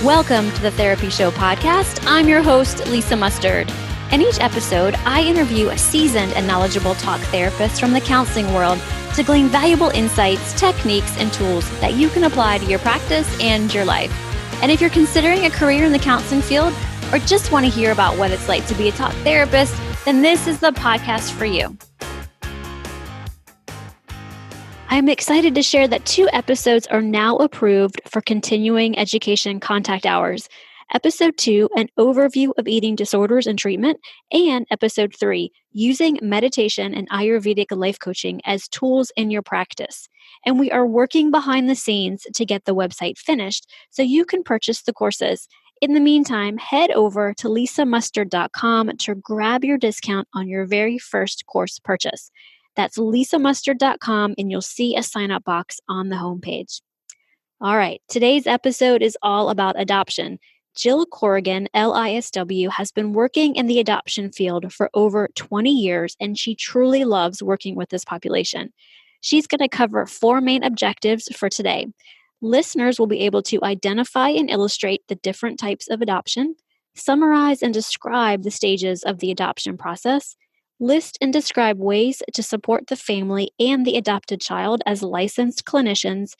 Welcome to the Therapy Show podcast. I'm your host, Lisa Mustard. In each episode, I interview a seasoned and knowledgeable talk therapist from the counseling world to glean valuable insights, techniques, and tools that you can apply to your practice and your life. And if you're considering a career in the counseling field or just want to hear about what it's like to be a talk therapist, then this is the podcast for you. I'm excited to share that 2 episodes are now approved for continuing education contact hours. Episode 2, an overview of eating disorders and treatment, and Episode 3, using meditation and Ayurvedic life coaching as tools in your practice. And we are working behind the scenes to get the website finished so you can purchase the courses. In the meantime, head over to lisamustard.com to grab your discount on your very first course purchase. That's lisamustard.com, and you'll see a sign-up box on the homepage. All right, today's episode is all about adoption. Jill Corrigan, LISW, has been working in the adoption field for over 20 years, and she truly loves working with this population. She's going to cover 4 main objectives for today. Listeners will be able to identify and illustrate the different types of adoption, summarize and describe the stages of the adoption process, list and describe ways to support the family and the adopted child as licensed clinicians,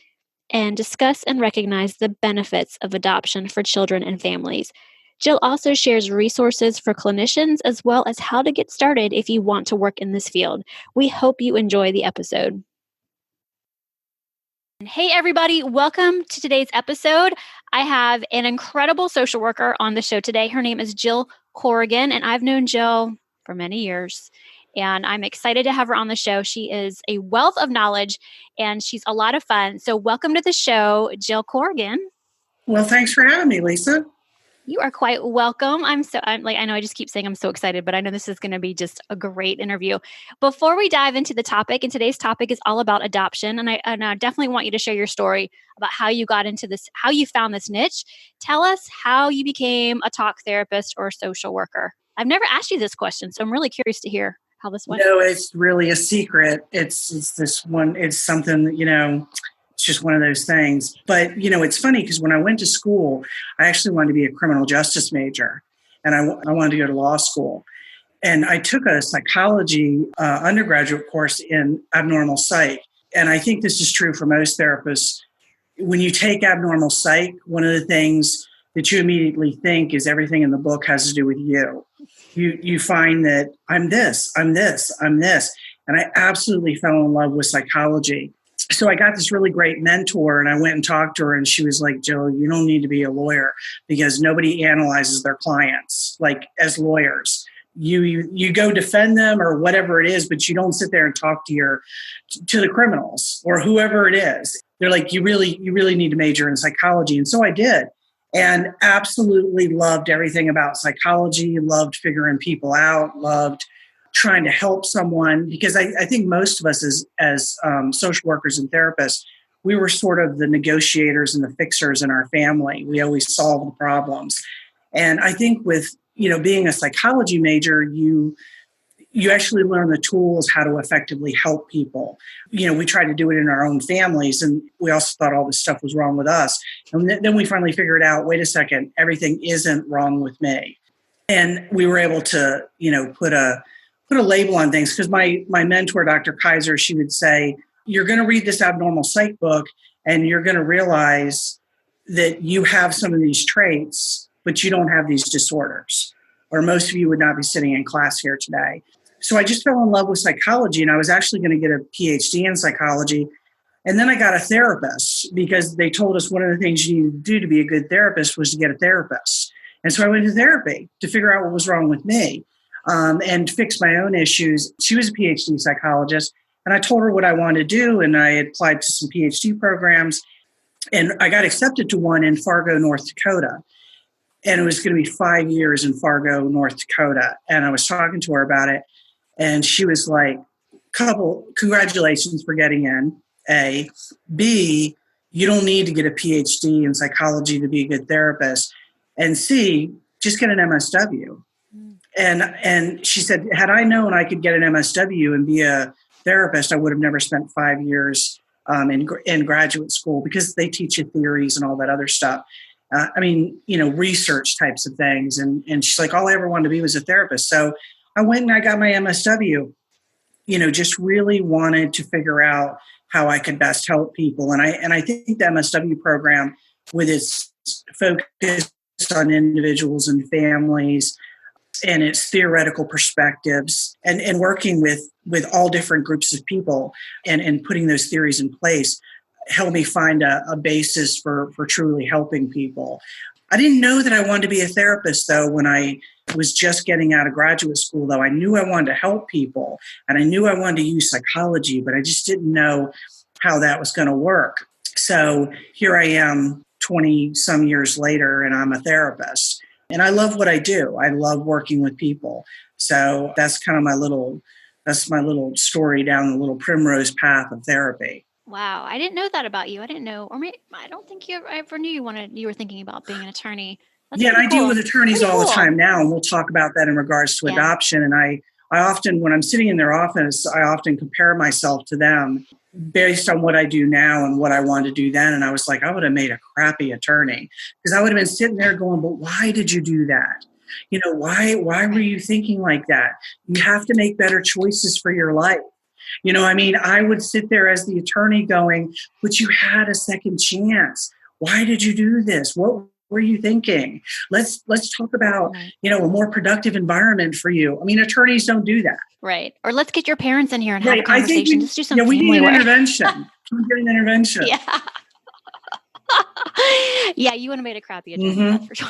and discuss and recognize the benefits of adoption for children and families. Jill also shares resources for clinicians as well as how to get started if you want to work in this field. We hope you enjoy the episode. Hey, everybody. Welcome to today's episode. I have an incredible social worker on the show today. Her name is Jill Corrigan, and I've known Jill for many years, and I'm excited to have her on the show. She is a wealth of knowledge, and she's a lot of fun. So welcome to the show, Jill Corrigan. Well, thanks for having me, Lisa. You are quite welcome. I know I just keep saying I'm so excited, but I know this is going to be just a great interview. Before we dive into the topic, and today's topic is all about adoption, and I definitely want you to share your story about how you got into this, how you found this niche. Tell us how you became a talk therapist or social worker. I've never asked you this question, so I'm really curious to hear how this went. No, it's really a secret. It's this one. It's something, it's just one of those things. But, it's funny because when I went to school, I actually wanted to be a criminal justice major, and I wanted to go to law school. And I took a psychology undergraduate course in abnormal psych. And I think this is true for most therapists. When you take abnormal psych, one of the things that you immediately think is everything in the book has to do with you. You find that I'm this. And I absolutely fell in love with psychology. So I got this really great mentor, and I went and talked to her, and she was like, Jill, you don't need to be a lawyer because nobody analyzes their clients like as lawyers. You go defend them or whatever it is, but you don't sit there and talk to the criminals or whoever it is. They're like, you really need to major in psychology. And so I did. And absolutely loved everything about psychology, loved figuring people out, loved trying to help someone. Because I think most of us as social workers and therapists, we were sort of the negotiators and the fixers in our family. We always solved the problems. And I think with, being a psychology major, you actually learn the tools how to effectively help people. We tried to do it in our own families, and we also thought all this stuff was wrong with us. And then we finally figured out, wait a second, everything isn't wrong with me. And we were able to, put a label on things. Because my mentor, Dr. Kaiser, she would say, you're going to read this abnormal psych book, and you're going to realize that you have some of these traits, but you don't have these disorders. Or most of you would not be sitting in class here today. So I just fell in love with psychology, and I was actually going to get a PhD in psychology. And then I got a therapist because they told us one of the things you need to do to be a good therapist was to get a therapist. And so I went to therapy to figure out what was wrong with me and fix my own issues. She was a PhD psychologist, and I told her what I wanted to do, and I applied to some PhD programs, and I got accepted to one in Fargo, North Dakota. And it was going to be 5 years in Fargo, North Dakota. And I was talking to her about it. And she was like, congratulations for getting in, A. B, you don't need to get a PhD in psychology to be a good therapist. And C, just get an MSW. And she said, had I known I could get an MSW and be a therapist, I would have never spent 5 years in graduate school because they teach you theories and all that other stuff. research types of things. And she's like, all I ever wanted to be was a therapist. So I went and I got my MSW, just really wanted to figure out how I could best help people. And I think the MSW program, with its focus on individuals and families and its theoretical perspectives and working with all different groups of people and putting those theories in place, helped me find a basis for truly helping people. I didn't know that I wanted to be a therapist, though, when I was just getting out of graduate school, though. I knew I wanted to help people, and I knew I wanted to use psychology, but I just didn't know how that was going to work. So here I am 20 some years later, and I'm a therapist. And I love what I do. I love working with people. So that's kind of my little story down the little primrose path of therapy. Wow. I didn't know that about you. I didn't know, or maybe, I don't think I ever knew you were thinking about being an attorney. That's and I deal with attorneys all the time now, and we'll talk about that in regards to adoption. And I often, when I'm sitting in their office, I often compare myself to them based on what I do now and what I wanted to do then. And I was like, I would have made a crappy attorney, because I would have been sitting there going, but why did you do that? Why were you thinking like that? You have to make better choices for your life. I would sit there as the attorney going, but you had a second chance. Why did you do this? What were you thinking? Let's talk about, a more productive environment for you. Attorneys don't do that. Right. Or let's get your parents in here and have a conversation. Just do some we need an intervention. We get an intervention. Yeah. Yeah, you would have made a crappy attorney, that's for sure.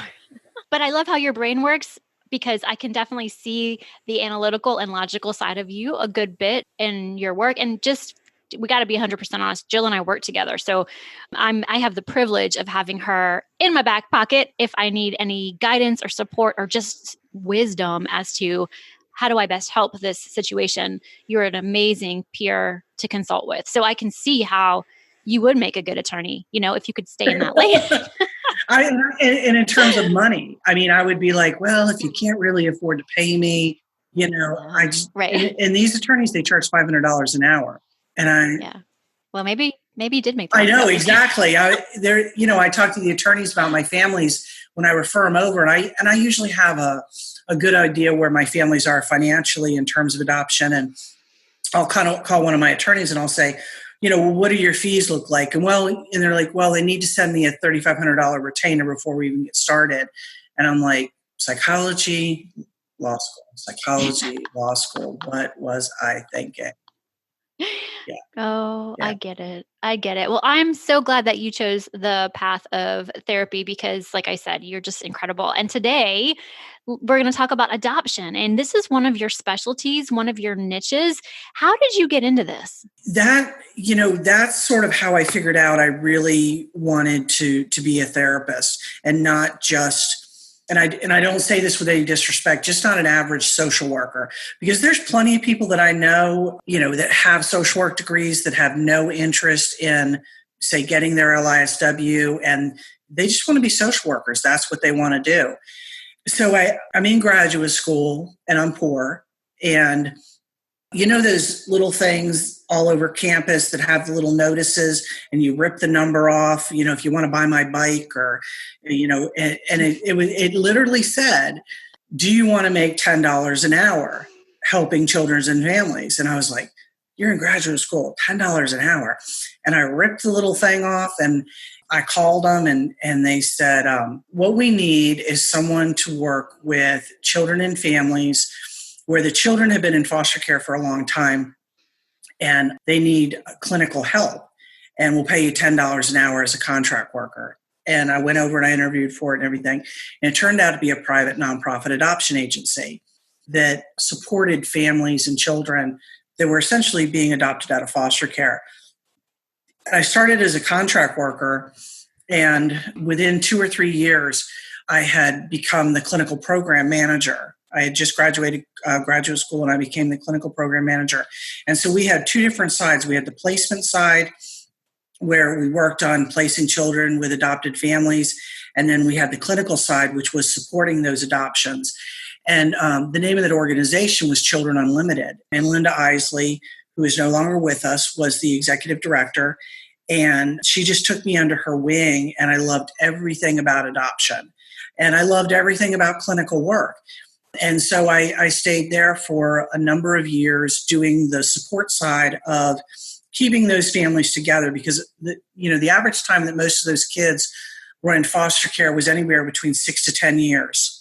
But I love how your brain works, because I can definitely see the analytical and logical side of you a good bit in your work. And just, we got to be 100% honest. Jill and I work together. So I have the privilege of having her in my back pocket if I need any guidance or support or just wisdom as to how do I best help this situation. You're an amazing peer to consult with. So I can see how you would make a good attorney, if you could stay in that lane. And in terms of money, I would be like, well, if you can't really afford to pay me, I just, right. And these attorneys, they charge $500 an hour. And well, maybe you did make. I know exactly. I talk to the attorneys about my families when I refer them over, and I usually have a good idea where my families are financially in terms of adoption. And I'll kind of call one of my attorneys and I'll say, what do your fees look like? And they're like, well, they need to send me a $3,500 retainer before we even get started. And I'm like, psychology, law school. What was I thinking? Yeah. Oh, yeah. I get it. Well, I'm so glad that you chose the path of therapy, because like I said, you're just incredible. And today we're going to talk about adoption. And this is one of your specialties, one of your niches. How did you get into this? That's sort of how I figured out I really wanted to be a therapist, and not just, and I don't say this with any disrespect, just not an average social worker, because there's plenty of people that I know, that have social work degrees that have no interest in, say, getting their LISW, and they just want to be social workers. That's what they want to do. So I'm in graduate school and I'm poor, and those little things all over campus that have the little notices, and you rip the number off, if you want to buy my bike, or, and it literally said, do you want to make $10 an hour helping children and families? And I was like, you're in graduate school, $10 an hour. And I ripped the little thing off, and I called them, and they said, what we need is someone to work with children and families where the children have been in foster care for a long time and they need clinical help, and we'll pay you $10 an hour as a contract worker. And I went over and I interviewed for it and everything. And it turned out to be a private nonprofit adoption agency that supported families and children that were essentially being adopted out of foster care. And I started as a contract worker, and within 2 or 3 years, I had become the clinical program manager. I had just graduated graduate school, and I became the clinical program manager. And so we had two different sides. We had the placement side, where we worked on placing children with adopted families. And then we had the clinical side, which was supporting those adoptions. And the name of that organization was Children Unlimited. And Linda Isley, who is no longer with us, was the executive director. And she just took me under her wing, and I loved everything about adoption. And I loved everything about clinical work. And so I stayed there for a number of years doing the support side of keeping those families together, because the average time that most of those kids were in foster care was anywhere between 6 to 10 years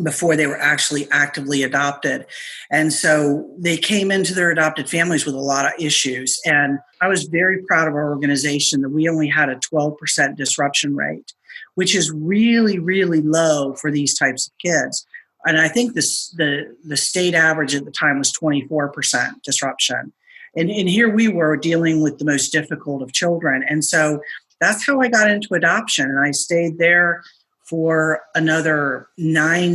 before they were actually actively adopted. And so they came into their adopted families with a lot of issues. And I was very proud of our organization that we only had a 12% disruption rate, which is really, really low for these types of kids. And I think the state average at the time was 24% disruption. And here we were dealing with the most difficult of children. And so that's how I got into adoption. And I stayed there for another 9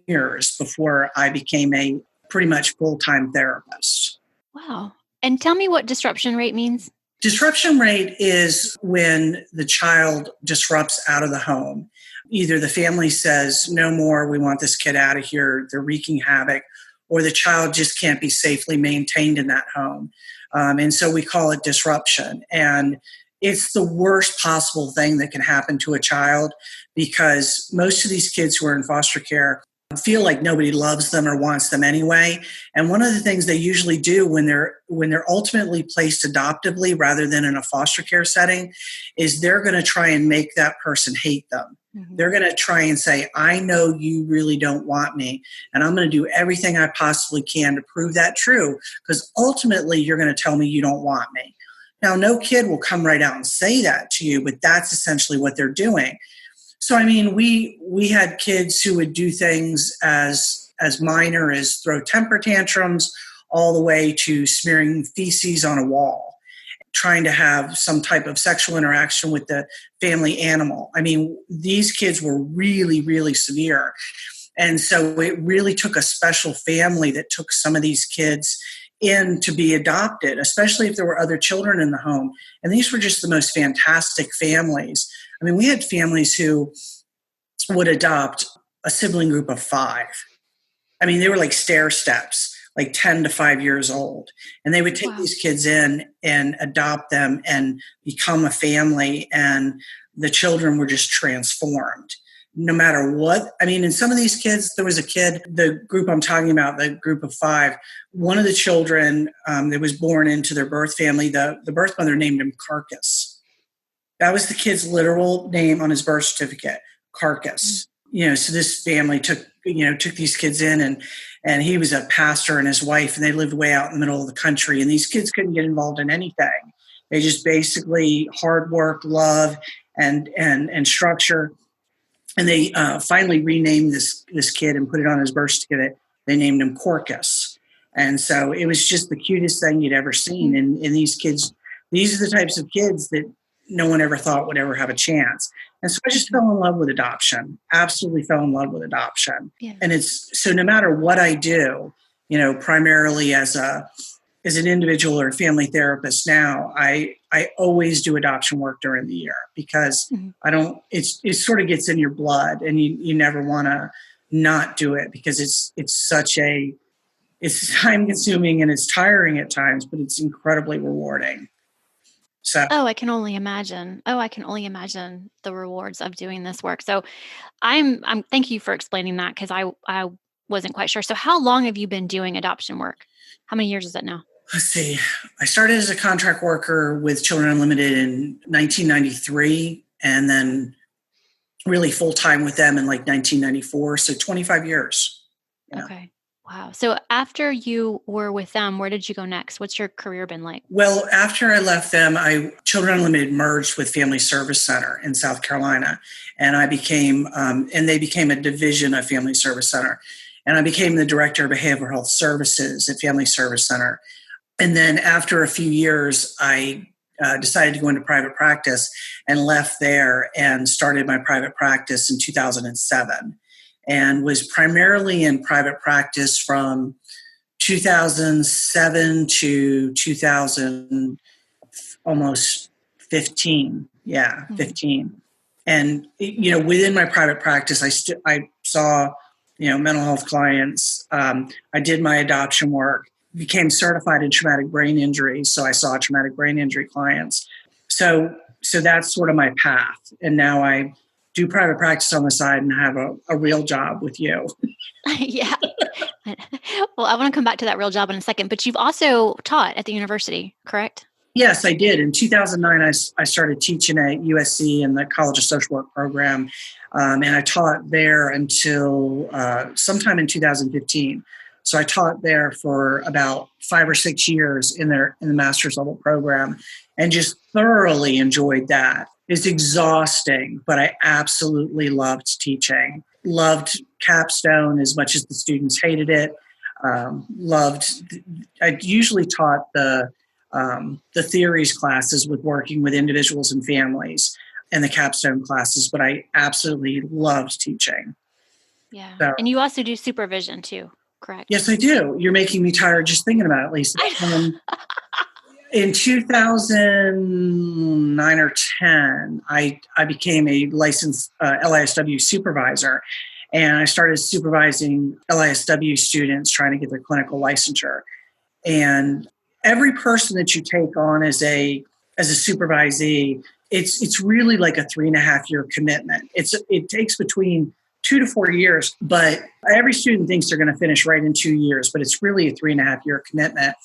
years before I became a pretty much full-time therapist. Wow. And tell me what disruption rate means. Disruption rate is when the child disrupts out of the home. Either the family says, no more, we want this kid out of here, they're wreaking havoc, or the child just can't be safely maintained in that home. And so we call it disruption. And it's the worst possible thing that can happen to a child, because most of these kids who are in foster care feel like nobody loves them or wants them anyway. And one of the things they usually do when they're ultimately placed adoptively rather than in a foster care setting is they're going to try and make that person hate them. Mm-hmm. They're going to try and say, I know you really don't want me, and I'm going to do everything I possibly can to prove that true, because ultimately you're going to tell me you don't want me. Now, no kid will come right out and say that to you, but that's essentially what they're doing. So, I mean, we had kids who would do things as minor as throw temper tantrums, all the way to smearing feces on a wall, trying to have some type of sexual interaction with the family animal. I mean, these kids were really, really severe. And so it really took a special family that took some of these kids in to be adopted, especially if there were other children in the home. And these were just the most fantastic families. I mean, we had families who would adopt a sibling group of 5. I mean, they were like stair steps, like 10 to 5 years old. And they would take these kids in and adopt them and become a family. And the children were just transformed. No matter what. I mean, in some of these kids, there was a kid, the group I'm talking about, the group of 5, one of the children that was born into their birth family, the birth mother named him Carcass. That was the kid's literal name on his birth certificate, Carcass. Mm-hmm. So this family took these kids in, and he was a pastor and his wife, and they lived way out in the middle of the country, and these kids couldn't get involved in anything. They just basically hard work, love, and structure. And they finally renamed this kid and put it on his birth certificate. They named him Corcus. And so it was just the cutest thing you'd ever seen. And these kids, these are the types of kids that no one ever thought would ever have a chance. And so I just fell in love with adoption, absolutely fell in love with adoption. Yeah. And it's, so no matter what I do, primarily as an individual or family therapist now, I always do adoption work during the year, because it sort of gets in your blood, and you never want to not do it, because it's time consuming and it's tiring at times, but it's incredibly rewarding. So, I can only imagine. I can only imagine the rewards of doing this work. So I'm thank you for explaining that, because I wasn't quite sure. So how long have you been doing adoption work? How many years is it now? Let's see. I started as a contract worker with Children Unlimited in 1993, and then really full-time with them in like 1994. So 25 years. Yeah. Okay. Wow. So after you were with them, where did you go next? What's your career been like? Well, after I left them, Children Unlimited merged with Family Service Center in South Carolina, and I became, and they became a division of Family Service Center. And I became the director of behavioral health services at Family Service Center. And then after a few years, I decided to go into private practice and left there and started my private practice in 2007, and was primarily in private practice from 2007 to 2000, almost 15. Yeah, 15. And, within my private practice, I saw, mental health clients. I did my adoption work, became certified in traumatic brain injury. So I saw traumatic brain injury clients. So that's sort of my path. And now I do private practice on the side and have a real job with you. Yeah. Well, I want to come back to that real job in a second, but you've also taught at the university, correct? Yes, I did. In 2009, I started teaching at USC in the College of Social Work program. And I taught there until sometime in 2015. So I taught there for about 5 or 6 years in the master's level program and just thoroughly enjoyed that. It's exhausting, but I absolutely loved teaching. Loved capstone as much as the students hated it. I usually taught the theories classes with working with individuals and families and the capstone classes, but I absolutely loved teaching. Yeah. So, and you also do supervision too, correct? Yes, I do. You're making me tired just thinking about it, Lisa. In 2009 or 10, I became a licensed LISW supervisor, and I started supervising LISW students trying to get their clinical licensure. And every person that you take on as a supervisee, it's really like a 3.5-year commitment. It takes between 2 to 4 years, but every student thinks they're going to finish right in 2 years, but it's really a 3.5-year commitment.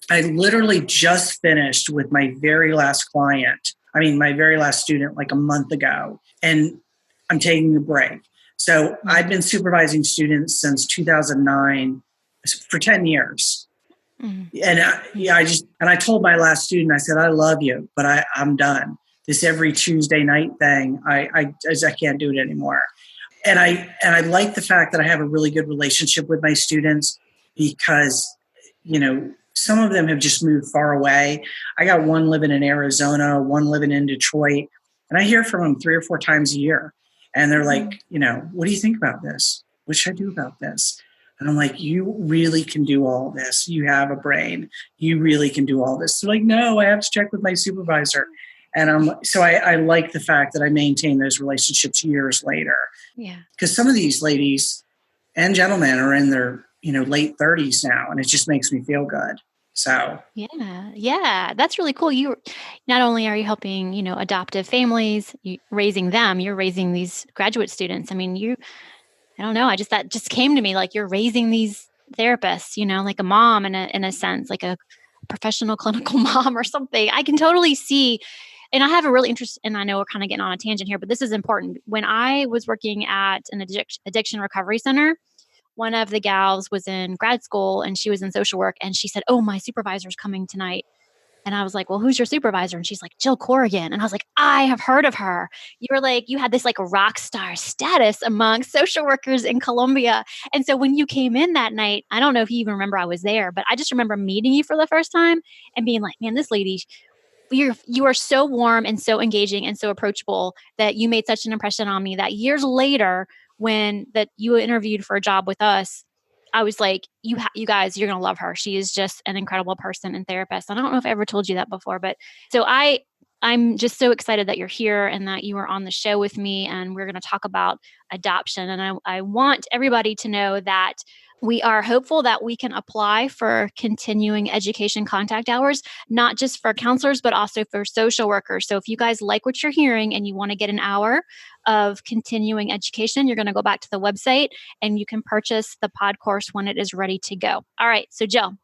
I literally just finished with my very last student like a month ago, and I'm taking a break. So I've been supervising students since 2009 for 10 years. Mm-hmm. And I told my last student, I said, I love you, but I'm done. This every Tuesday night thing, I can't do it anymore. And I like the fact that I have a really good relationship with my students because, some of them have just moved far away. I got one living in Arizona, one living in Detroit, and I hear from them 3 or 4 times a year. And they're like, what do you think about this? What should I do about this? And I'm like, you really can do all this. You have a brain. You really can do all this. They're like, no, I have to check with my supervisor. And I like the fact that I maintain those relationships years later. Yeah. Because some of these ladies and gentlemen are in their, late 30s now, and it just makes me feel good. So yeah, that's really cool. You not only are you helping, adoptive families, raising them, you're raising these graduate students. I mean, I don't know. That just came to me, like you're raising these therapists, like a mom in a sense, like a professional clinical mom or something. I can totally see. And I have a really interest, and I know we're kind of getting on a tangent here, but this is important. When I was working at an addiction recovery center, one of the gals was in grad school and she was in social work, and she said, oh, my supervisor's coming tonight. And I was like, well, who's your supervisor? And she's like, Jill Corrigan. And I was like, I have heard of her. You had this like rock star status among social workers in Colombia. And so when you came in that night, I don't know if you even remember I was there, but I just remember meeting you for the first time and being like, man, this lady, you are so warm and so engaging and so approachable that you made such an impression on me that years later, when you interviewed for a job with us, I was like, you guys, you're going to love her. She is just an incredible person and therapist. I don't know if I ever told you that before, but so I'm just so excited that you're here and that you are on the show with me, and we're going to talk about adoption. And I want everybody to know that we are hopeful that we can apply for continuing education contact hours, not just for counselors, but also for social workers. So if you guys like what you're hearing and you want to get an hour of continuing education, you're going to go back to the website and you can purchase the pod course when it is ready to go. All right. So Jill,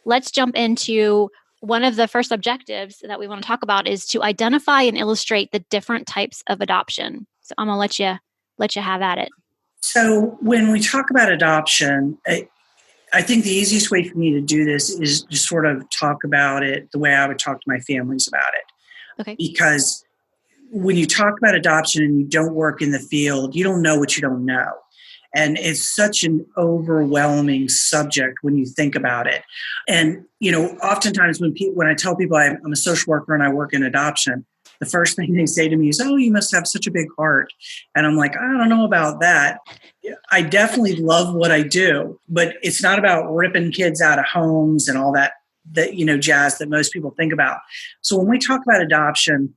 let's jump into one of the first objectives that we want to talk about is to identify and illustrate the different types of adoption. So I'm going to let you have at it. So when we talk about adoption, I think the easiest way for me to do this is to sort of talk about it the way I would talk to my families about it. Okay. Because when you talk about adoption and you don't work in the field, you don't know what you don't know. And it's such an overwhelming subject when you think about it. And, oftentimes when I tell people I'm a social worker and I work in adoption, the first thing they say to me is, oh, you must have such a big heart. And I'm like, I don't know about that. I definitely love what I do, but it's not about ripping kids out of homes and all that jazz that most people think about. So when we talk about adoption,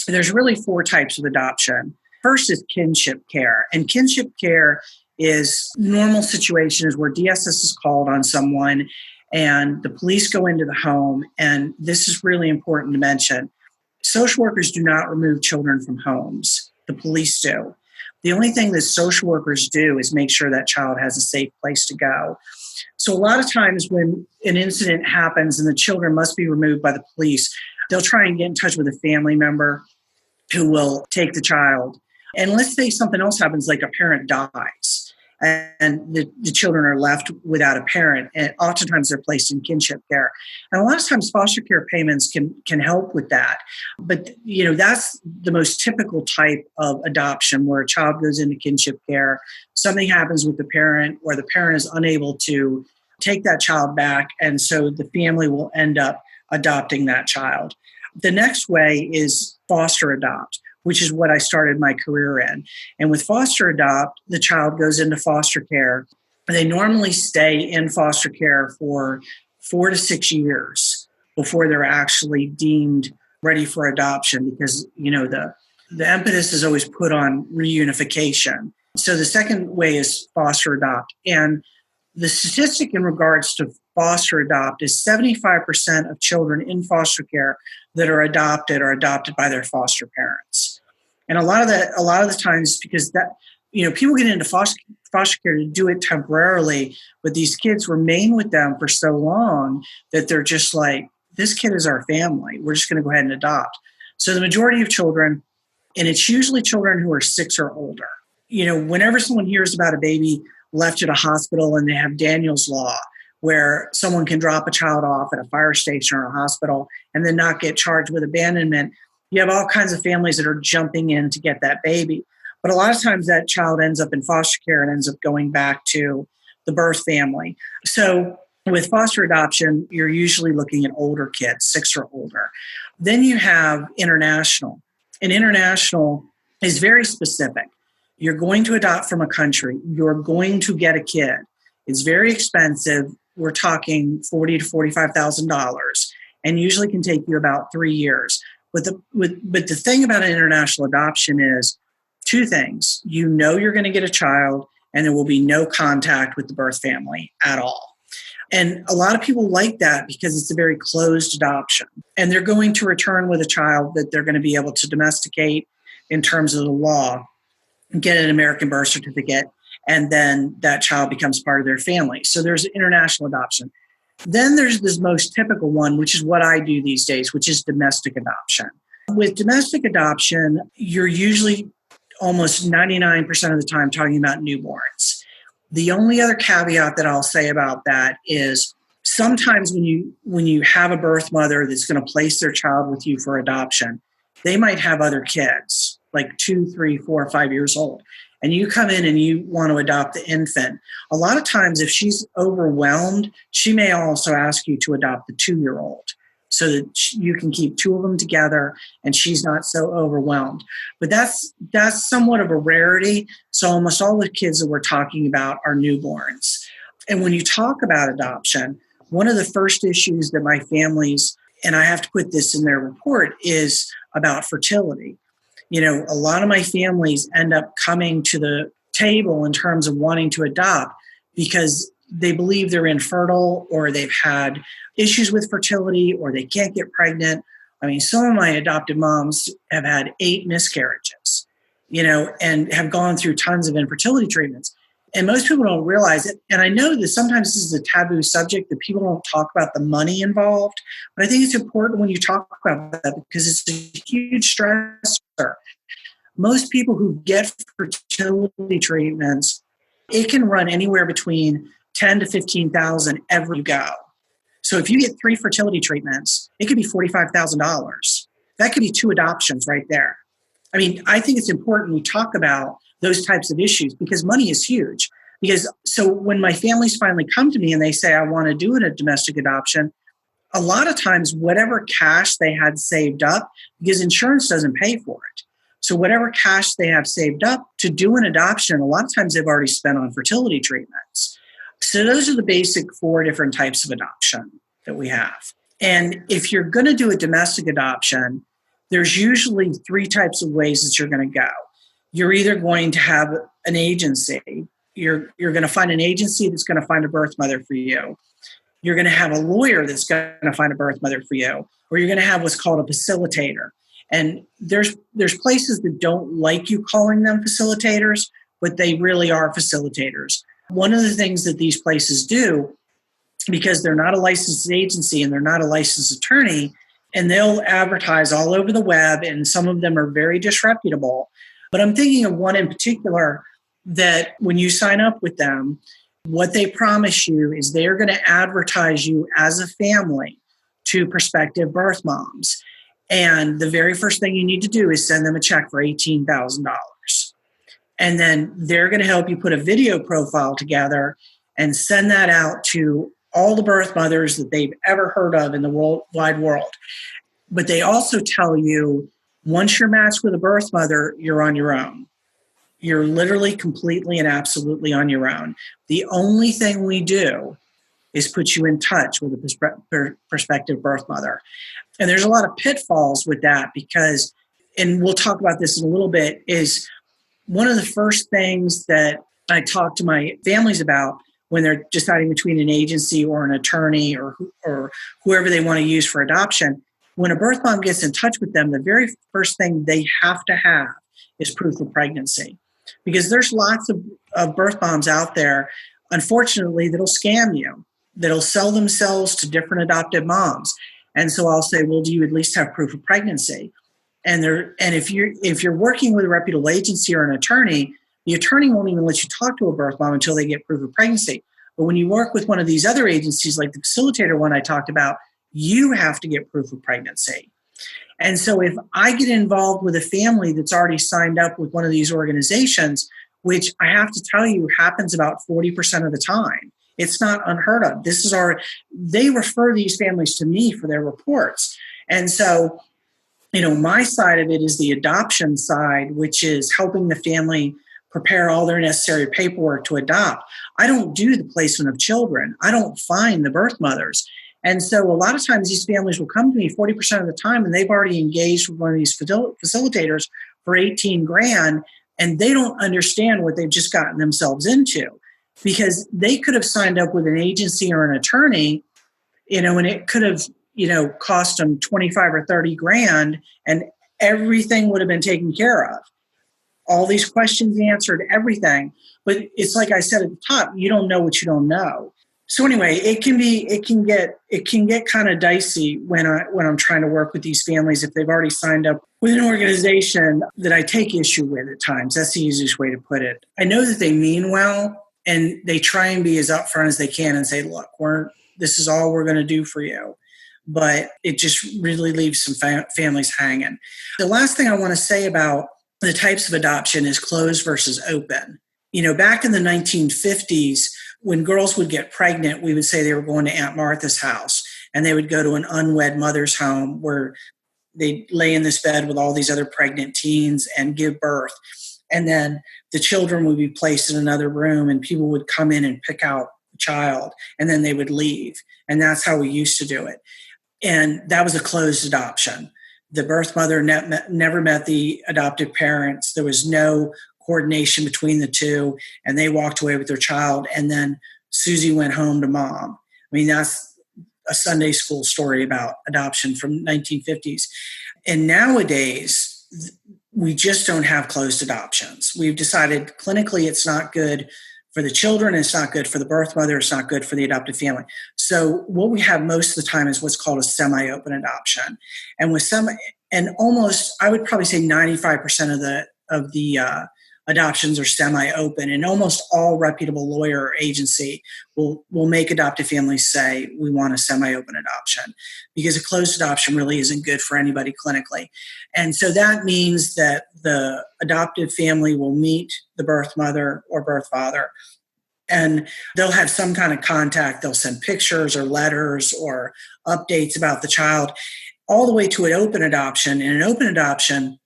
there's really 4 types of adoption. First is kinship care. And kinship care is normal situations where DSS is called on someone and the police go into the home. And this is really important to mention. social workers do not remove children from homes. The police do. The only thing that social workers do is make sure that child has a safe place to go. So a lot of times when an incident happens and the children must be removed by the police, they'll try and get in touch with a family member who will take the child. And let's say something else happens, like a parent dies and the children are left without a parent. And oftentimes they're placed in kinship care. And a lot of times foster care payments can help with that. But, that's the most typical type of adoption where a child goes into kinship care, something happens with the parent or the parent is unable to take that child back. And so the family will end up adopting that child. The next way is foster adopt, which is what I started my career in. And with foster adopt, the child goes into foster care. They normally stay in foster care for 4 to 6 years before they're actually deemed ready for adoption because, the impetus is always put on reunification. So the second way is foster adopt. And the statistic in regards to foster adopt is 75% of children in foster care that are adopted by their foster parents. And a lot of the times, because that, people get into foster care to do it temporarily, but these kids remain with them for so long that they're just like, this kid is our family. We're just going to go ahead and adopt. So the majority of children, and it's usually children who are 6 or older. Whenever someone hears about a baby left at a hospital and they have Daniel's Law, where someone can drop a child off at a fire station or a hospital and then not get charged with abandonment, you have all kinds of families that are jumping in to get that baby. But a lot of times that child ends up in foster care and ends up going back to the birth family. So with foster adoption, you're usually looking at older kids, 6 or older. Then you have international. And international is very specific. You're going to adopt from a country. You're going to get a kid. It's very expensive. We're talking $40,000 to $45,000, and usually can take you about 3 years. But the thing about an international adoption is 2 things. You're going to get a child, and there will be no contact with the birth family at all. And a lot of people like that because it's a very closed adoption. And they're going to return with a child that they're going to be able to domesticate in terms of the law, get an American birth certificate, and then that child becomes part of their family. So there's international adoption. Then there's this most typical one, which is what I do these days, which is domestic adoption. With domestic adoption, you're usually almost 99% of the time talking about newborns. The only other caveat that I'll say about that is sometimes when you have a birth mother that's going to place their child with you for adoption, they might have other kids, like 2, 3, 4, 5 years old. And you come in and you want to adopt the infant. A lot of times, if she's overwhelmed, she may also ask you to adopt the 2-year-old so that you can keep 2 of them together and she's not so overwhelmed. But that's somewhat of a rarity. So almost all the kids that we're talking about are newborns. And when you talk about adoption, one of the first issues that my families, and I have to put this in their report, is about fertility. A lot of my families end up coming to the table in terms of wanting to adopt because they believe they're infertile or they've had issues with fertility or they can't get pregnant. I mean, some of my adopted moms have had 8 miscarriages, and have gone through tons of infertility treatments. And most people don't realize it. And I know that sometimes this is a taboo subject that people don't talk about the money involved. But I think it's important when you talk about that because it's a huge stressor. Most people who get fertility treatments, it can run anywhere between $10,000 to $15,000 every go. So if you get 3 fertility treatments, it could be $45,000. That could be 2 adoptions right there. I mean, I think it's important we talk about those types of issues because money is huge. So when my families finally come to me and they say, I want to do a domestic adoption, a lot of times whatever cash they had saved up, because insurance doesn't pay for it. So whatever cash they have saved up to do an adoption, a lot of times they've already spent on fertility treatments. So those are the basic 4 different types of adoption that we have. And if you're going to do a domestic adoption, there's usually 3 types of ways that you're going to go. You're either going to have an agency. You're going to find an agency that's going to find a birth mother for you. You're going to have a lawyer that's going to find a birth mother for you. Or you're going to have what's called a facilitator. And there's places that don't like you calling them facilitators, but they really are facilitators. One of the things that these places do, because they're not a licensed agency and they're not a licensed attorney, and they'll advertise all over the web, and some of them are very disreputable. But I'm thinking of one in particular that when you sign up with them, what they promise you is they're going to advertise you as a family to prospective birth moms. And the very first thing you need to do is send them a check for $18,000. And then they're going to help you put a video profile together and send that out to all the birth mothers that they've ever heard of in the wide world. But they also tell you, once you're matched with a birth mother, you're on your own. You're literally completely and absolutely on your own. The only thing we do is put you in touch with a prospective birth mother. And there's a lot of pitfalls with that because, and we'll talk about this in a little bit, is one of the first things that I talk to my families about when they're deciding between an agency or an attorney or whoever they want to use for adoption. When a birth mom gets in touch with them, the very first thing they have to have is proof of pregnancy. Because there's lots of birth moms out there, unfortunately, that'll scam you, that'll sell themselves to different adoptive moms. And so I'll say, well, do you at least have proof of pregnancy? And if you're working with a reputable agency or an attorney, the attorney won't even let you talk to a birth mom until they get proof of pregnancy. But when you work with one of these other agencies, like the facilitator one I talked about, you have to get proof of pregnancy. And so if I get involved with a family that's already signed up with one of these organizations, which I have to tell you happens about 40% of the time, it's not unheard of. They refer these families to me for their reports. And so, my side of it is the adoption side, which is helping the family prepare all their necessary paperwork to adopt. I don't do the placement of children. I don't find the birth mothers. And so a lot of times these families will come to me 40% of the time and they've already engaged with one of these facilitators for 18 grand and they don't understand what they've just gotten themselves into because they could have signed up with an agency or an attorney, and it could have, cost them 25 or 30 grand and everything would have been taken care of. All these questions answered, everything. But it's like I said at the top, you don't know what you don't know. So anyway, it can get kind of dicey when I'm trying to work with these families if they've already signed up with an organization that I take issue with at times. That's the easiest way to put it. I know that they mean well and they try and be as upfront as they can and say, look, this is all we're going to do for you. But it just really leaves some families hanging. The last thing I want to say about the types of adoption is closed versus open. Back in the 1950s, when girls would get pregnant, we would say they were going to Aunt Martha's house and they would go to an unwed mother's home where they'd lay in this bed with all these other pregnant teens and give birth. And then the children would be placed in another room and people would come in and pick out the child and then they would leave. And that's how we used to do it. And that was a closed adoption. The birth mother never met the adoptive parents. There was no coordination between the two, and they walked away with their child. And then Susie went home to mom. I mean, that's a Sunday school story about adoption from 1950s. And nowadays, we just don't have closed adoptions. We've decided clinically it's not good for the children, it's not good for the birth mother, it's not good for the adoptive family. So what we have most of the time is what's called a semi-open adoption. And almost, I would probably say 95% of the adoptions are semi-open, and almost all reputable lawyer or agency will make adoptive families say, we want a semi-open adoption, because a closed adoption really isn't good for anybody clinically. And so that means that the adoptive family will meet the birth mother or birth father, and they'll have some kind of contact. They'll send pictures or letters or updates about the child, all the way to an open adoption. And an open adoption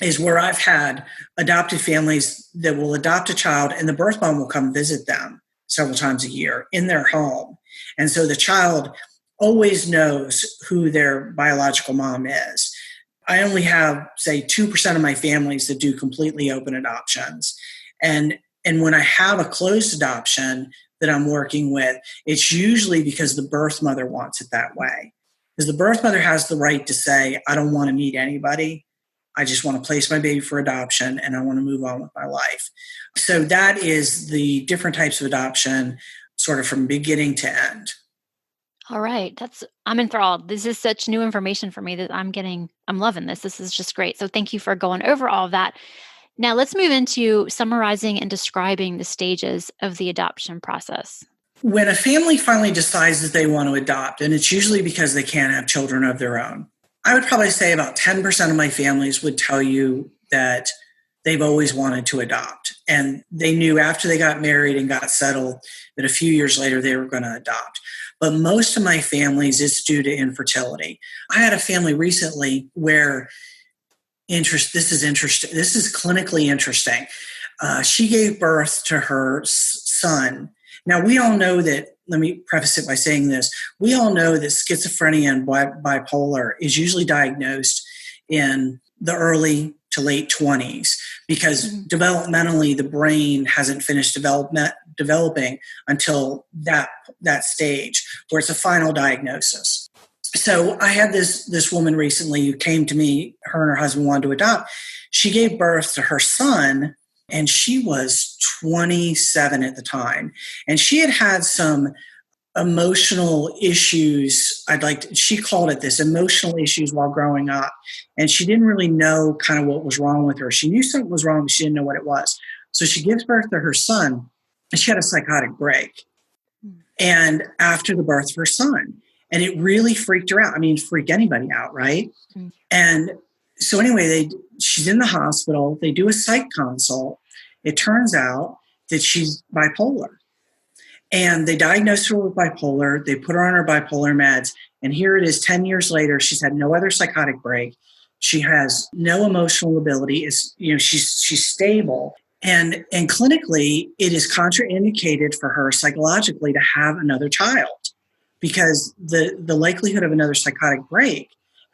is where I've had adopted families that will adopt a child and the birth mom will come visit them several times a year in their home. And so the child always knows who their biological mom is. I only have, say, 2% of my families that do completely open adoptions. And when I have a closed adoption that I'm working with, it's usually because the birth mother wants it that way. Because the birth mother has the right to say, I don't want to meet anybody. I just want to place my baby for adoption and I want to move on with my life. So that is the different types of adoption, sort of from beginning to end. All right. I'm enthralled. This is such new information for me that I'm loving this. This is just great. So thank you for going over all of that. Now let's move into summarizing and describing the stages of the adoption process. When a family finally decides that they want to adopt, and it's usually because they can't have children of their own, I would probably say about 10% of my families would tell you that they've always wanted to adopt. And they knew after they got married and got settled that a few years later they were going to adopt. But most of my families, it's due to infertility. I had a family recently where this is interesting. This is clinically interesting. She gave birth to her son. Now, we all know that, let me preface it by saying this. We all know that schizophrenia and bipolar is usually diagnosed in the early to late 20s because developmentally the brain hasn't finished developing until that stage where it's a final diagnosis. So I had this woman recently who came to me, her and her husband wanted to adopt. She gave birth to her son, and she was 27 at the time. And she had some emotional issues. She called it this, emotional issues while growing up. And she didn't really know kind of what was wrong with her. She knew something was wrong, but she didn't know what it was. So she gives birth to her son, and she had a psychotic break. And after the birth of her son, and it really freaked her out. I mean, freak anybody out, right? Mm-hmm. And so anyway, she's in the hospital. They do a psych consult. It turns out that she's bipolar. And they diagnosed her with bipolar. They put her on her bipolar meds. And here it is 10 years later. She's had no other psychotic break. She has no emotional ability. She's stable. And clinically, it is contraindicated for her psychologically to have another child because the likelihood of another psychotic break.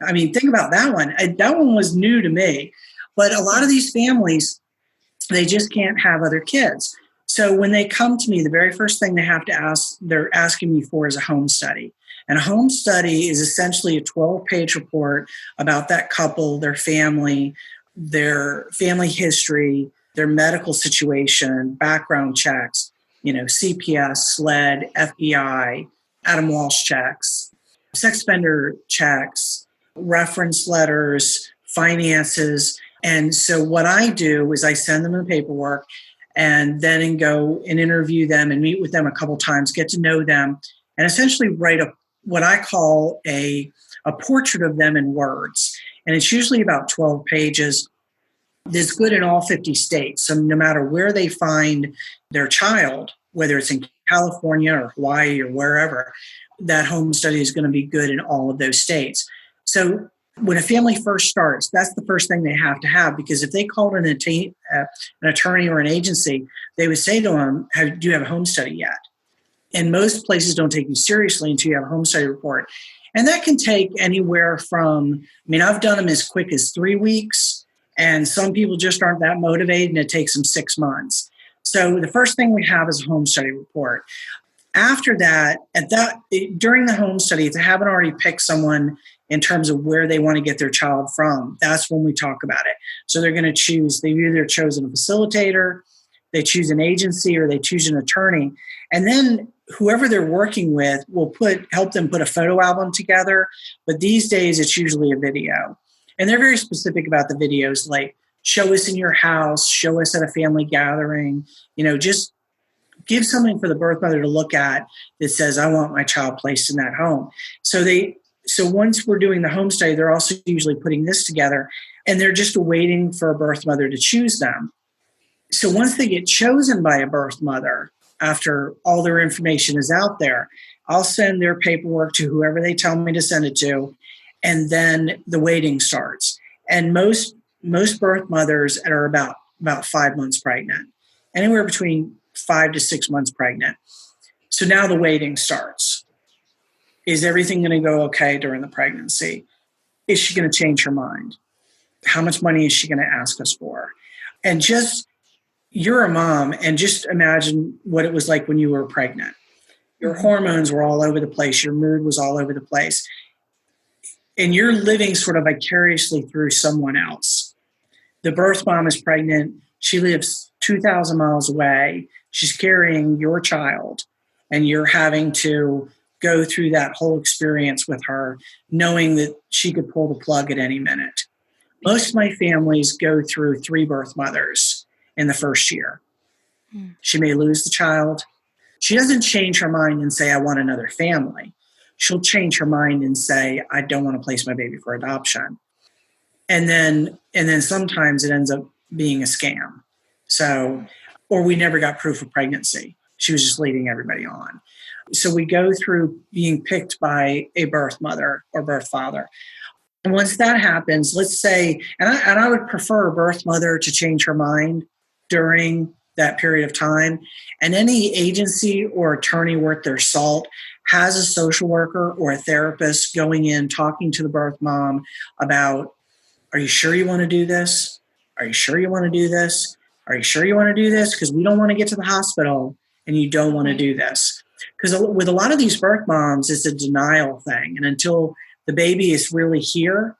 I mean, think about that one. That one was new to me. But a lot of these families, they just can't have other kids. So when they come to me, the very first thing they're asking me for is a home study. And a home study is essentially a 12-page report about that couple, their family history, their medical situation, background checks, CPS, SLED, FBI, Adam Walsh checks, sex offender checks, reference letters, finances. And so what I do is I send them the paperwork and then go and interview them and meet with them a couple times, get to know them, and essentially write what I call a portrait of them in words. And it's usually about 12 pages. It's good in all 50 states. So no matter where they find their child, whether it's in California or Hawaii or wherever, that home study is going to be good in all of those states. So when a family first starts, that's the first thing they have to have, because if they called an attorney or an agency, they would say to them, do you have a home study yet? And most places don't take you seriously until you have a home study report. And that can take anywhere from, I've done them as quick as 3 weeks, and some people just aren't that motivated, and it takes them 6 months. So the first thing we have is a home study report. After that, during the home study, if they haven't already picked someone in terms of where they want to get their child from, that's when we talk about it. So they're going to choose, they've either chosen a facilitator, they choose an agency, or they choose an attorney. And then whoever they're working with will help them put a photo album together. But these days, it's usually a video. And they're very specific about the videos, like show us in your house, show us at a family gathering, just give something for the birth mother to look at that says, I want my child placed in that home. So once we're doing the home study, they're also usually putting this together, and they're just waiting for a birth mother to choose them. So once they get chosen by a birth mother, after all their information is out there, I'll send their paperwork to whoever they tell me to send it to, and then the waiting starts. And most birth mothers are about 5 months pregnant, anywhere between 5 to 6 months pregnant. So now the waiting starts. Is everything going to go okay during the pregnancy? Is she going to change her mind? How much money is she going to ask us for? And you're a mom, and just imagine what it was like when you were pregnant. Your hormones were all over the place. Your mood was all over the place. and you're living sort of vicariously through someone else. The birth mom is pregnant. She lives 2,000 miles away. She's carrying your child, and you're having to go through that whole experience with her, knowing that she could pull the plug at any minute. Most of my families go through 3 birth mothers in the first year. She may lose the child. She doesn't change her mind and say, I want another family. She'll change her mind and say, I don't want to place my baby for adoption. And then sometimes it ends up being a scam. So, or we never got proof of pregnancy. She was just leading everybody on. So we go through being picked by a birth mother or birth father. And once that happens, let's say, and I would prefer a birth mother to change her mind during that period of time. And any agency or attorney worth their salt has a social worker or a therapist going in, talking to the birth mom about, are you sure you want to do this? Are you sure you want to do this? Are you sure you want to do this? Because we don't want to get to the hospital and you don't want to do this. Because with a lot of these birth moms, it's a denial thing. And until the baby is really here,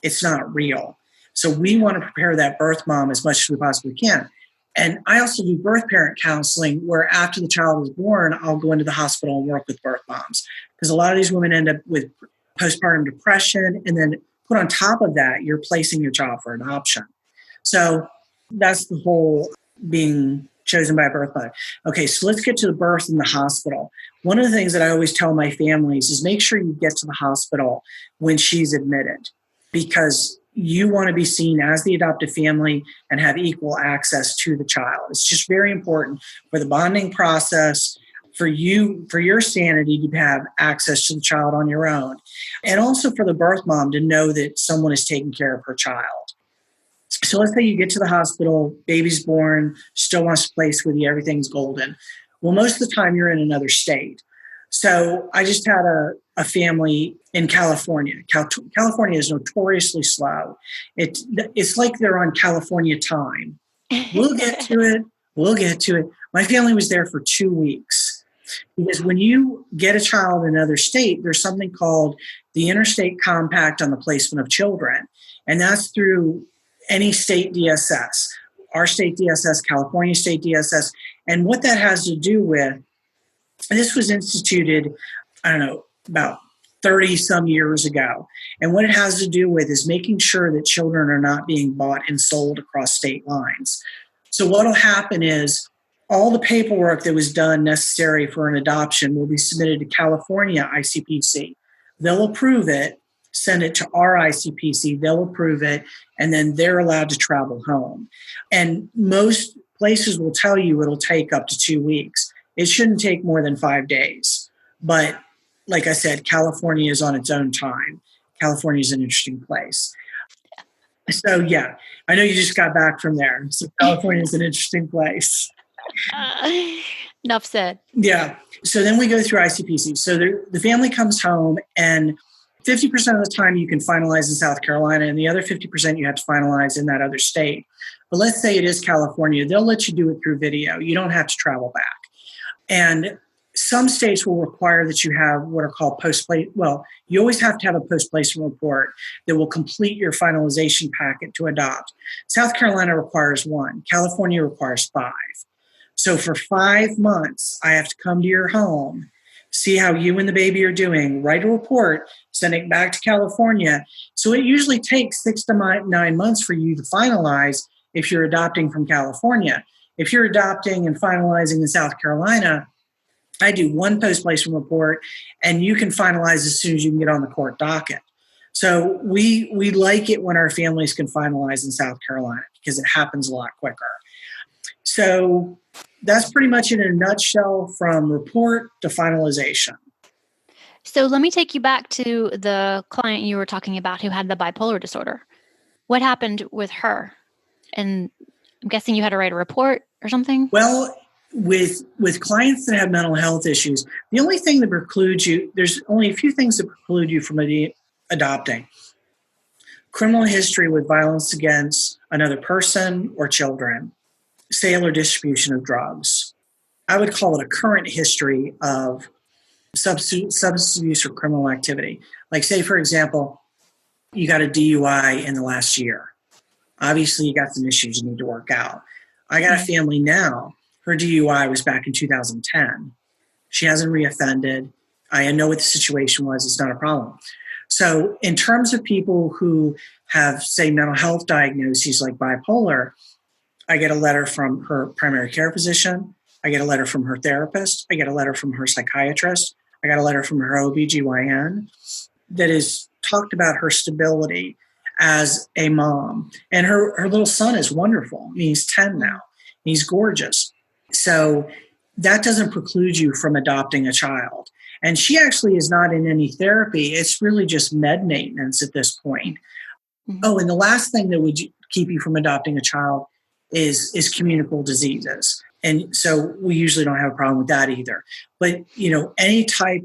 it's not real. So we want to prepare that birth mom as much as we possibly can. And I also do birth parent counseling where after the child is born, I'll go into the hospital and work with birth moms. Because a lot of these women end up with postpartum depression. And then put on top of that, you're placing your child for adoption. So that's the whole being chosen by a birth mother. Okay, so let's get to the birth in the hospital. One of the things that I always tell my families is make sure you get to the hospital when she's admitted, because you want to be seen as the adoptive family and have equal access to the child. It's just very important for the bonding process, for you, for your sanity to have access to the child on your own, and also for the birth mom to know that someone is taking care of her child. So let's say you get to the hospital, baby's born, still wants to place with you, everything's golden. Well, most of the time you're in another state. So I just had a family in California. California is notoriously slow. It's like they're on California time. We'll get to it. My family was there for 2 weeks. Because when you get a child in another state, there's something called the Interstate Compact on the Placement of Children. And that's through any state DSS, our state DSS, California state DSS. And what that has to do with, and this was instituted, I don't know, about 30 some years ago. And what it has to do with is making sure that children are not being bought and sold across state lines. So what will happen is all the paperwork that was done necessary for an adoption will be submitted to California ICPC. They'll approve it, send it to our ICPC, they'll approve it, and then they're allowed to travel home. And most places will tell you it'll take up to 2 weeks. It shouldn't take more than 5 days. But like I said, California is on its own time. California is an interesting place. So yeah, I know you just got back from there. So California is an interesting place. Enough said. Yeah. So then we go through ICPC. So the family comes home, and 50% of the time you can finalize in South Carolina, and the other 50% you have to finalize in that other state. But let's say it is California. They'll let you do it through video. You don't have to travel back. And some states will require that you have what are called you always have to have a post-placement report that will complete your finalization packet to adopt. South Carolina requires 1. California requires 5. So for 5 months, I have to come to your home, see how you and the baby are doing, write a report, send it back to California. So it usually takes 6 to 9 months for you to finalize if you're adopting from California. If you're adopting and finalizing in South Carolina, I do 1 post-placement report, and you can finalize as soon as you can get on the court docket. So we like it when our families can finalize in South Carolina because it happens a lot quicker. So that's pretty much it in a nutshell from report to finalization. So let me take you back to the client you were talking about who had the bipolar disorder. What happened with her? And I'm guessing you had to write a report or something? Well, with clients that have mental health issues, the only thing that precludes you, there's only a few things that preclude you from adopting. Criminal history with violence against another person or children, sale or distribution of drugs. I would call it a current history of substance abuse or criminal activity. Like say, for example, You got a DUI in the last year. Obviously, you got some issues you need to work out. I got a family now. Her DUI was back in 2010. She hasn't reoffended. I know what the situation was. It's not a problem. So in terms of people who have, say, mental health diagnoses like bipolar, I get a letter from her primary care physician. I get a letter from her therapist. I get a letter from her psychiatrist. I got a letter from her OBGYN that is talked about her stability as a mom. And her little son is wonderful. I mean, he's 10 now. He's gorgeous. So that doesn't preclude you from adopting a child. And she actually is not in any therapy. It's really just med maintenance at this point. Mm-hmm. Oh, and the last thing that would keep you from adopting a child is communicable diseases. And so we usually don't have a problem with that either. But, any type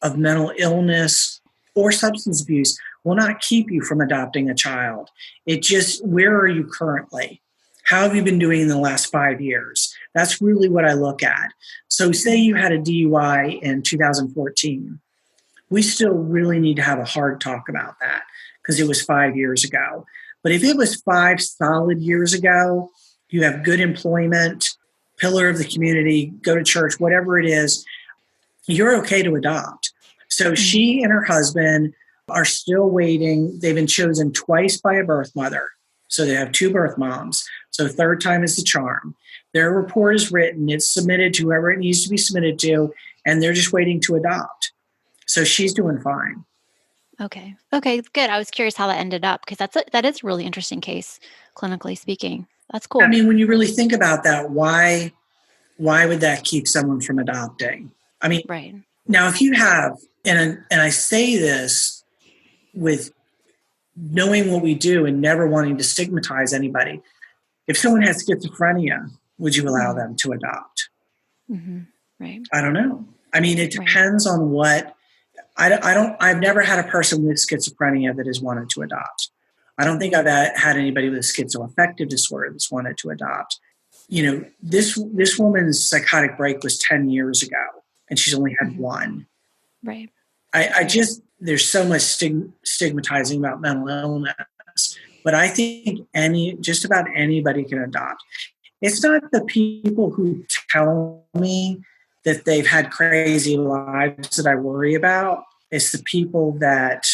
of mental illness or substance abuse will not keep you from adopting a child. It just, where are you currently? How have you been doing in the last 5 years? That's really what I look at. So say you had a DUI in 2014. We still really need to have a hard talk about that because it was 5 years ago. But if it was 5 solid years ago, you have good employment, pillar of the community, go to church, whatever it is, you're okay to adopt. So she and her husband are still waiting. They've been chosen twice by a birth mother. So they have 2 birth moms. So third time is the charm. Their report is written. It's submitted to whoever it needs to be submitted to, and they're just waiting to adopt. So she's doing fine. Okay, good. I was curious how that ended up because that is a really interesting case, clinically speaking. That's cool. I mean, when you really think about that, why would that keep someone from adopting? I mean, right. Now if you have, and I say this with knowing what we do and never wanting to stigmatize anybody, if someone has schizophrenia, would you allow them to adopt? Mm-hmm. Right. I don't know. I mean, it depends on what. I've never had a person with schizophrenia that has wanted to adopt. I don't think I've had anybody with a schizoaffective disorder that's wanted to adopt. This woman's psychotic break was 10 years ago, and she's only had one. Right. I just, there's so much stigmatizing about mental illness, but I think just about anybody can adopt. It's not the people who tell me that they've had crazy lives that I worry about. It's the people that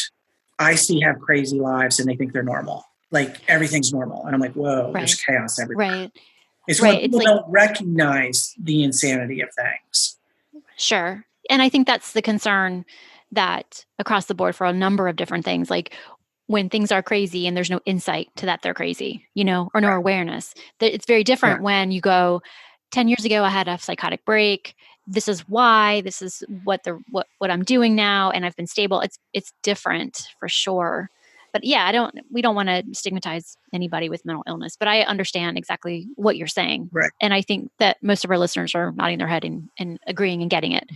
I see have crazy lives and they think they're normal. Like everything's normal. And I'm like, whoa, there's chaos everywhere. Right. It's when people don't recognize the insanity of things. Sure. And I think that's the concern that across the board for a number of different things, like when things are crazy and there's no insight to that they're crazy, or no awareness. It's very different when you go, 10 years ago, I had a psychotic break. This is why, this is what I'm doing now. And I've been stable. It's different for sure. But yeah, we don't want to stigmatize anybody with mental illness, but I understand exactly what you're saying. Right. And I think that most of our listeners are nodding their head and agreeing and getting it.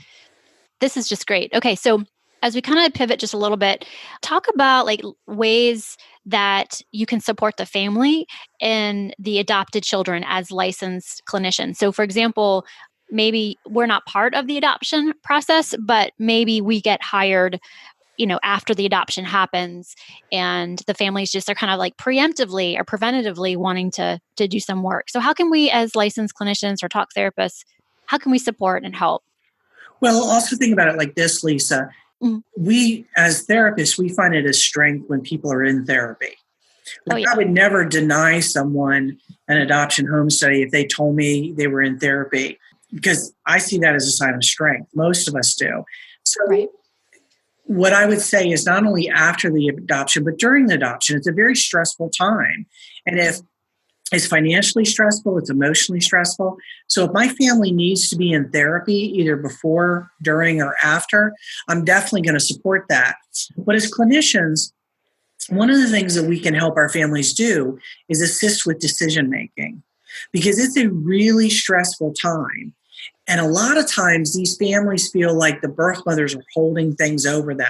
This is just great. Okay. So as we kind of pivot just a little bit, talk about like ways that you can support the family and the adopted children as licensed clinicians. So for example, maybe we're not part of the adoption process, but maybe we get hired, after the adoption happens and the families just are kind of like preemptively or preventatively wanting to do some work. So how can we as licensed clinicians or talk therapists, how can we support and help? Well, also think about it like this, Lisa. We, as therapists, we find it a strength when people are in therapy. I would never deny someone an adoption home study if they told me they were in therapy, because I see that as a sign of strength. Most of us do. So what I would say is not only after the adoption, but during the adoption, it's a very stressful time. And if it's financially stressful, it's emotionally stressful. So if my family needs to be in therapy, either before, during, or after, I'm definitely going to support that. But as clinicians, one of the things that we can help our families do is assist with decision-making, because it's a really stressful time. And a lot of times these families feel like the birth mothers are holding things over them.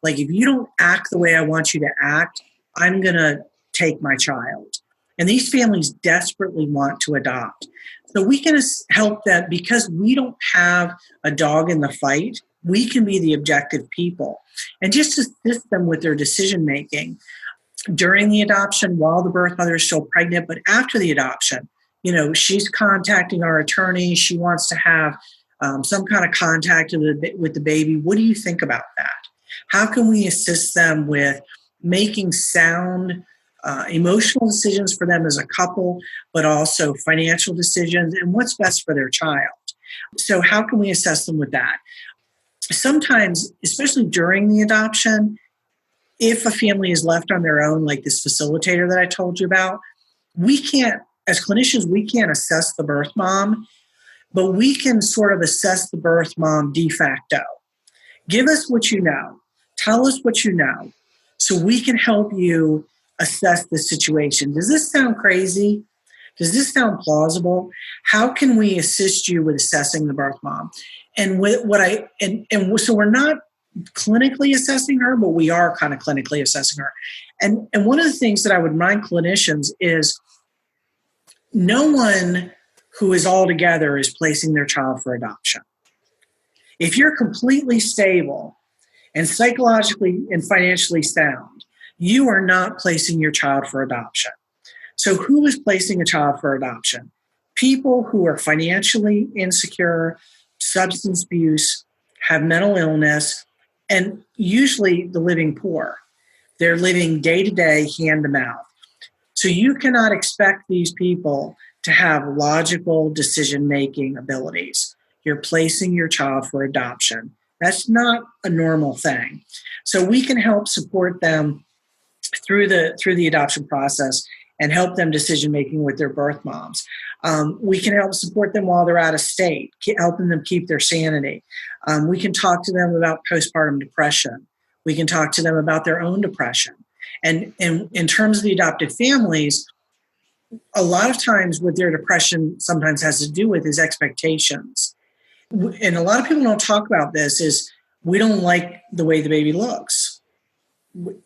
Like, if you don't act the way I want you to act, I'm going to take my child. And these families desperately want to adopt. So we can help them because we don't have a dog in the fight. We can be the objective people and just assist them with their decision making during the adoption, while the birth mother is still pregnant, but after the adoption. She's contacting our attorney. She wants to have some kind of contact with the baby. What do you think about that? How can we assist them with making sound emotional decisions for them as a couple, but also financial decisions and what's best for their child? So how can we assess them with that? Sometimes, especially during the adoption, if a family is left on their own, like this facilitator that I told you about, we can't, as clinicians, we can't assess the birth mom, but we can sort of assess the birth mom de facto. Give us what you know. Tell us what you know so we can help you assess the situation. Does this sound crazy? Does this sound plausible? How can we assist you with assessing the birth mom? And so we're not clinically assessing her, but we are kind of clinically assessing her. And one of the things that I would remind clinicians is no one who is all together is placing their child for adoption. If you're completely stable and psychologically and financially sound, you are not placing your child for adoption. So who is placing a child for adoption? People who are financially insecure, substance abuse, have mental illness, and usually the living poor. They're living day to day, hand to mouth. So you cannot expect these people to have logical decision-making abilities. You're placing your child for adoption. That's not a normal thing. So we can help support them through the adoption process and help them decision-making with their birth moms. We can help support them while they're out of state, helping them keep their sanity. We can talk to them about postpartum depression. We can talk to them about their own depression. And in terms of the adopted families, a lot of times what their depression sometimes has to do with is expectations. And a lot of people don't talk about this is we don't like the way the baby looks.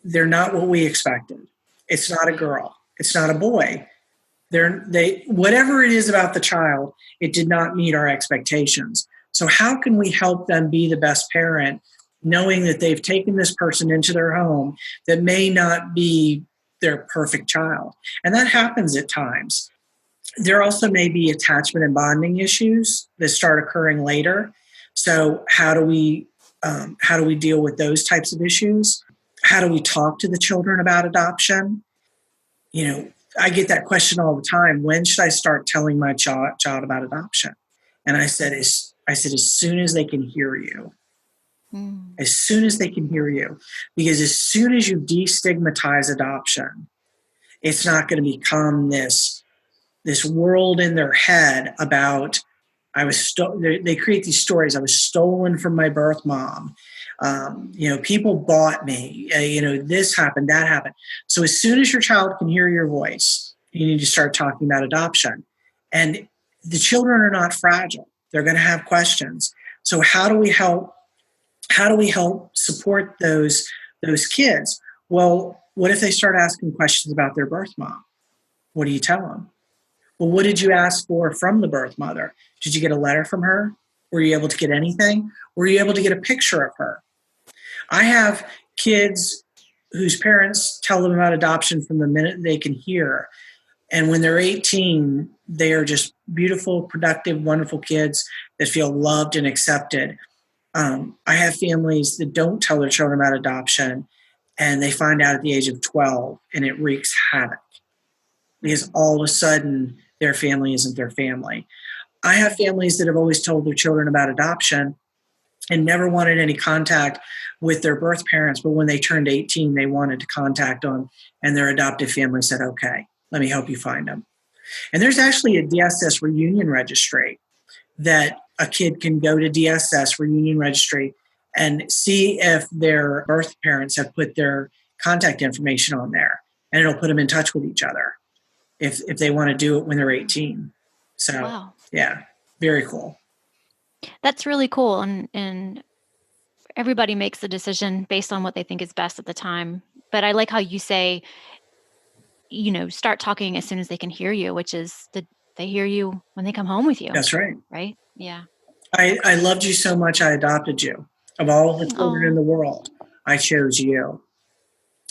They're not what we expected. It's not a girl. It's not a boy. Whatever it is about the child, it did not meet our expectations. So how can we help them be the best parent, knowing that they've taken this person into their home that may not be their perfect child? And that happens at times. There also may be attachment and bonding issues that start occurring later. So how do we deal with those types of issues? How do we talk to the children about adoption? I get that question all the time. When should I start telling my child about adoption? And I said, as soon as they can hear you. As soon as they can hear you. Because as soon as you destigmatize adoption, it's not going to become this world in their head about, they create these stories. I was stolen from my birth mom. People bought me, this happened, that happened. So as soon as your child can hear your voice, you need to start talking about adoption. And the children are not fragile. They're going to have questions. So how do we help support those kids? Well, what if they start asking questions about their birth mom? What do you tell them? Well, what did you ask for from the birth mother? Did you get a letter from her? Were you able to get anything? Were you able to get a picture of her? I have kids whose parents tell them about adoption from the minute they can hear. And when they're 18, they are just beautiful, productive, wonderful kids that feel loved and accepted. I have families that don't tell their children about adoption, and they find out at the age of 12, and it wreaks havoc because all of a sudden their family isn't their family. I have families that have always told their children about adoption and never wanted any contact with their birth parents, but when they turned 18, they wanted to contact them, and their adoptive family said, okay, let me help you find them. And there's actually a DSS reunion registry that a kid can go to DSS reunion registry and see if their birth parents have put their contact information on there, and it'll put them in touch with each other if they want to do it when they're 18. So, wow. Yeah, very cool. That's really cool. And everybody makes the decision based on what they think is best at the time. But I like how you say, start talking as soon as they can hear you, which is they hear you when they come home with you. That's right. Right? Yeah. I loved you so much, I adopted you. Of all the children in Oh, the world, I chose you.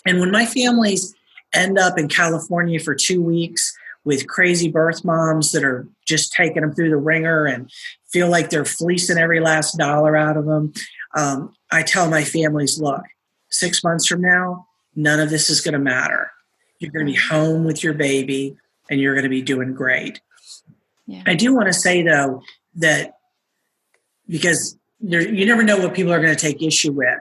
And when my families end up in California for 2 weeks with crazy birth moms that are just taking them through the ringer and feel like they're fleecing every last dollar out of them, I tell my families, look, 6 months from now, none of this is going to matter. You're going to be home with your baby and you're going to be doing great. yeah. I do want to say, though, that because you never know what people are going to take issue with.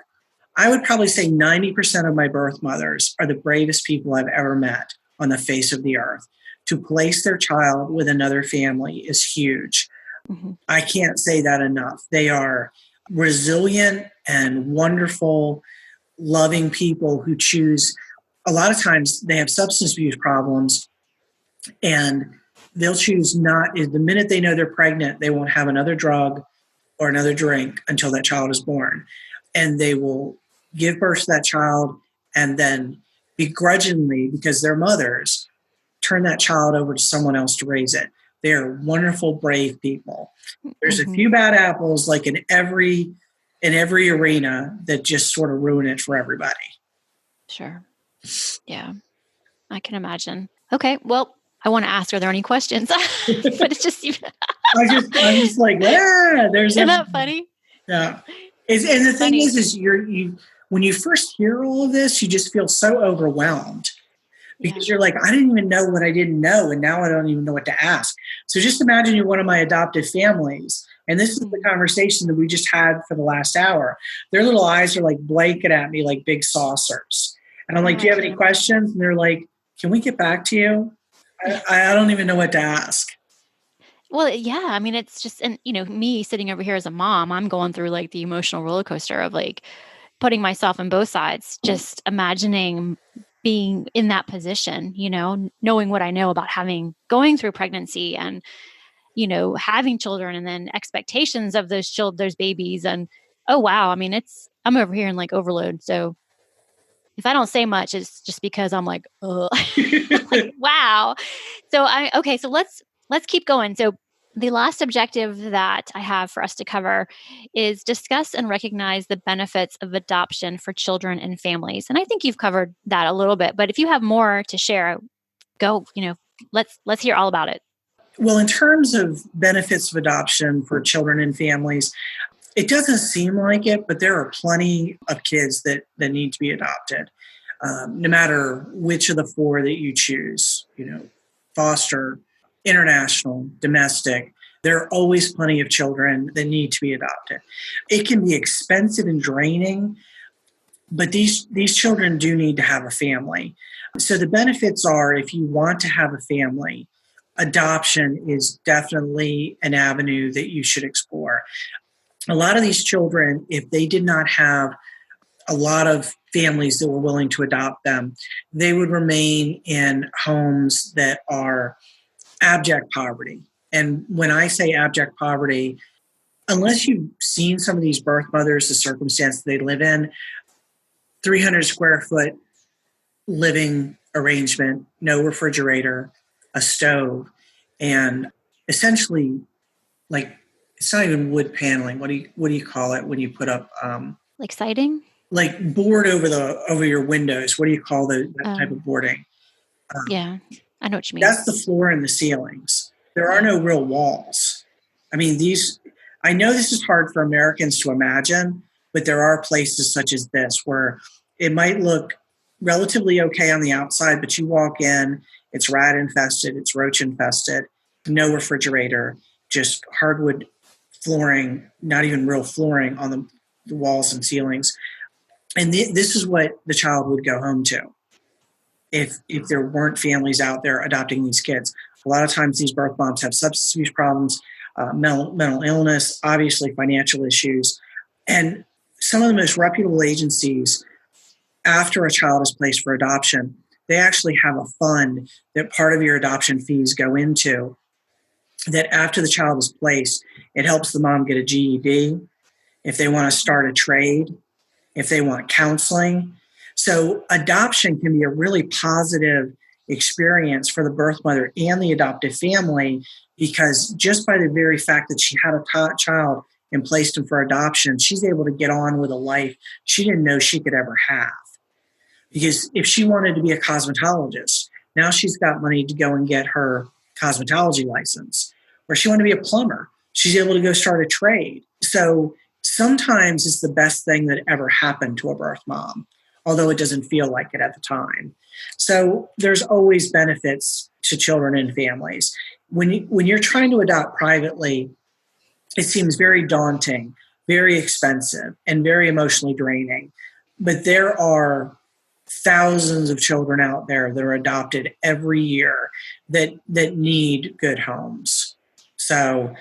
I would probably say 90% of my birth mothers are the bravest people I've ever met on the face of the earth. To place their child with another family is huge. Mm-hmm. I can't say that enough. They are resilient and wonderful, loving people who choose. A lot of times they have substance abuse problems, and they'll choose not, the minute they know they're pregnant, they won't have another drug or another drink until that child is born. And they will give birth to that child and then begrudgingly, because they're mothers, turn that child over to someone else to raise it. They're wonderful, brave people. There's a few bad apples like in every arena that just sort of ruin it for everybody. Sure. Yeah, I can imagine. Okay, well, I want to ask, are there any questions? But it's just I'm just like, there's Isn't that funny? Yeah. And the thing is you when you first hear all of this, you just feel so overwhelmed because you're like, I didn't even know what I didn't know, and now I don't even know what to ask. So just imagine you're one of my adoptive families, and this is the conversation that we just had for the last hour. Their little eyes are like blanking at me like big saucers. And I'm like, do you have any questions? And they're like, can we get back to you? I don't even know what to ask. Well, yeah. I mean, it's just, and me sitting over here as a mom, I'm going through like the emotional roller coaster of like putting myself on both sides, just imagining being in that position, knowing what I know about going through pregnancy and, having children, and then expectations of those babies. And, oh, wow. I mean, I'm over here in like overload. So if I don't say much, it's just because I'm like, oh, like, wow. So so let's keep going. So the last objective that I have for us to cover is discuss and recognize the benefits of adoption for children and families. And I think you've covered that a little bit, but if you have more to share, go, let's hear all about it. Well, in terms of benefits of adoption for children and families, it doesn't seem like it, but there are plenty of kids that need to be adopted, no matter which of the four that you choose, foster, international, domestic. There are always plenty of children that need to be adopted. It can be expensive and draining, but these children do need to have a family. So the benefits are, if you want to have a family, adoption is definitely an avenue that you should explore. A lot of these children, if they did not have a lot of families that were willing to adopt them, they would remain in homes that are abject poverty. And when I say abject poverty, unless you've seen some of these birth mothers, the circumstance they live in, 300 square foot living arrangement, no refrigerator, a stove, and essentially, like, it's not even wood paneling. What do you call it when you put up like siding? Like board over your windows. What do you call that type of boarding? Yeah, I know what you mean. That's the floor and the ceilings. There are no real walls. I mean, I know this is hard for Americans to imagine, but there are places such as this where it might look relatively okay on the outside, but you walk in, it's rat infested, it's roach infested, no refrigerator, just hardwood flooring, not even real flooring on the walls and ceilings. And this is what the child would go home to if there weren't families out there adopting these kids. A lot of times these birth moms have substance abuse problems, mental illness, obviously financial issues. And some of the most reputable agencies, after a child is placed for adoption, they actually have a fund that part of your adoption fees go into, that after the child is placed, it helps the mom get a GED, if they want to start a trade, if they want counseling. So adoption can be a really positive experience for the birth mother and the adoptive family, because just by the very fact that she had a child and placed him for adoption, she's able to get on with a life she didn't know she could ever have. Because if she wanted to be a cosmetologist, now she's got money to go and get her cosmetology license. Or she wanted to be a plumber, she's able to go start a trade. So sometimes it's the best thing that ever happened to a birth mom, although it doesn't feel like it at the time. So there's always benefits to children and families. When you're trying to adopt privately, it seems very daunting, very expensive, and very emotionally draining. But there are thousands of children out there that are adopted every year that need good homes. So,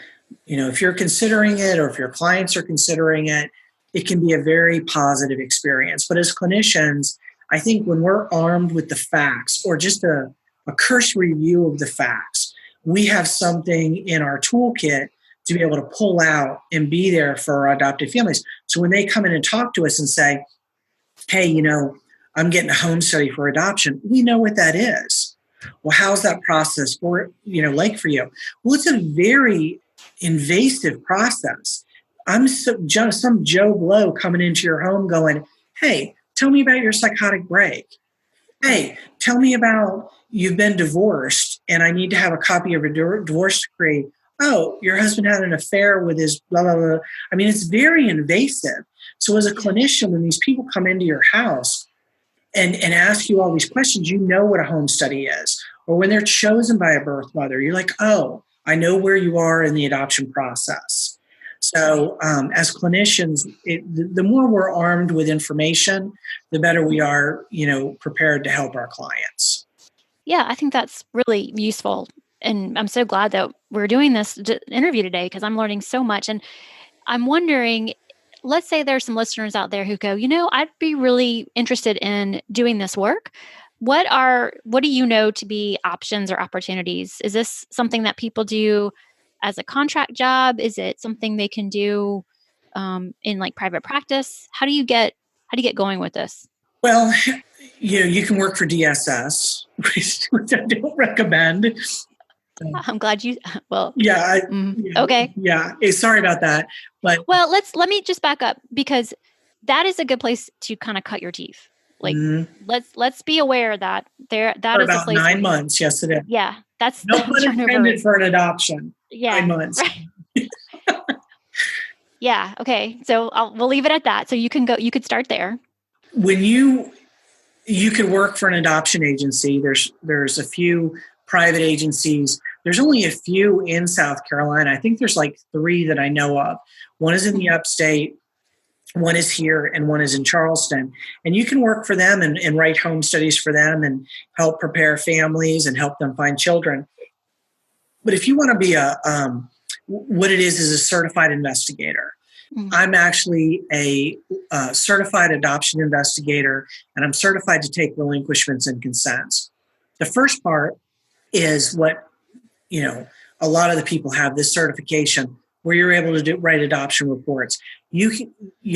if you're considering it, or if your clients are considering it, it can be a very positive experience. But as clinicians, I think when we're armed with the facts, or just a cursory view of the facts, we have something in our toolkit to be able to pull out and be there for our adopted families. So when they come in and talk to us and say, hey, I'm getting a home study for adoption, we know what that is. Well, how's that process like for you? Well, it's a very invasive process. I'm some Joe Blow coming into your home going, hey, tell me about your psychotic break. Hey, tell me about you've been divorced and I need to have a copy of a divorce decree. Oh, your husband had an affair with his blah, blah, blah. I mean, it's very invasive. So as a clinician, when these people come into your house and ask you all these questions, you know what a home study is. Or when they're chosen by a birth mother, you're like, oh, I know where you are in the adoption process. So as clinicians, the more we're armed with information, the better we are, prepared to help our clients. Yeah, I think that's really useful. And I'm so glad that we're doing this interview today, because I'm learning so much. And I'm wondering, let's say there's some listeners out there who go, I'd be really interested in doing this work. What do you know to be options or opportunities? Is this something that people do as a contract job? Is it something they can do in like private practice? How do you get going with this? Well, you can work for DSS, which I don't recommend. I'm glad you. Well, yeah. Okay. Yeah. Sorry about that. But let me just back up, because that is a good place to kind of cut your teeth. Like, let's be aware that that for is about a place 9 months. Yes, it is. Yeah, that's no pun intended for an adoption. Yeah, 9 months. Right. Yeah. Okay. So we'll leave it at that. So you could start there. When you could work for an adoption agency. There's a few private agencies. There's only a few in South Carolina. I think there's like 3 that I know of. One is in the upstate, one is here, and one is in Charleston. And you can work for them and write home studies for them and help prepare families and help them find children. But if you want to be what it is a certified investigator. Mm-hmm. I'm actually a certified adoption investigator, and I'm certified to take relinquishments and consents. The first part is what, a lot of the people have this certification where you're able to write adoption reports. You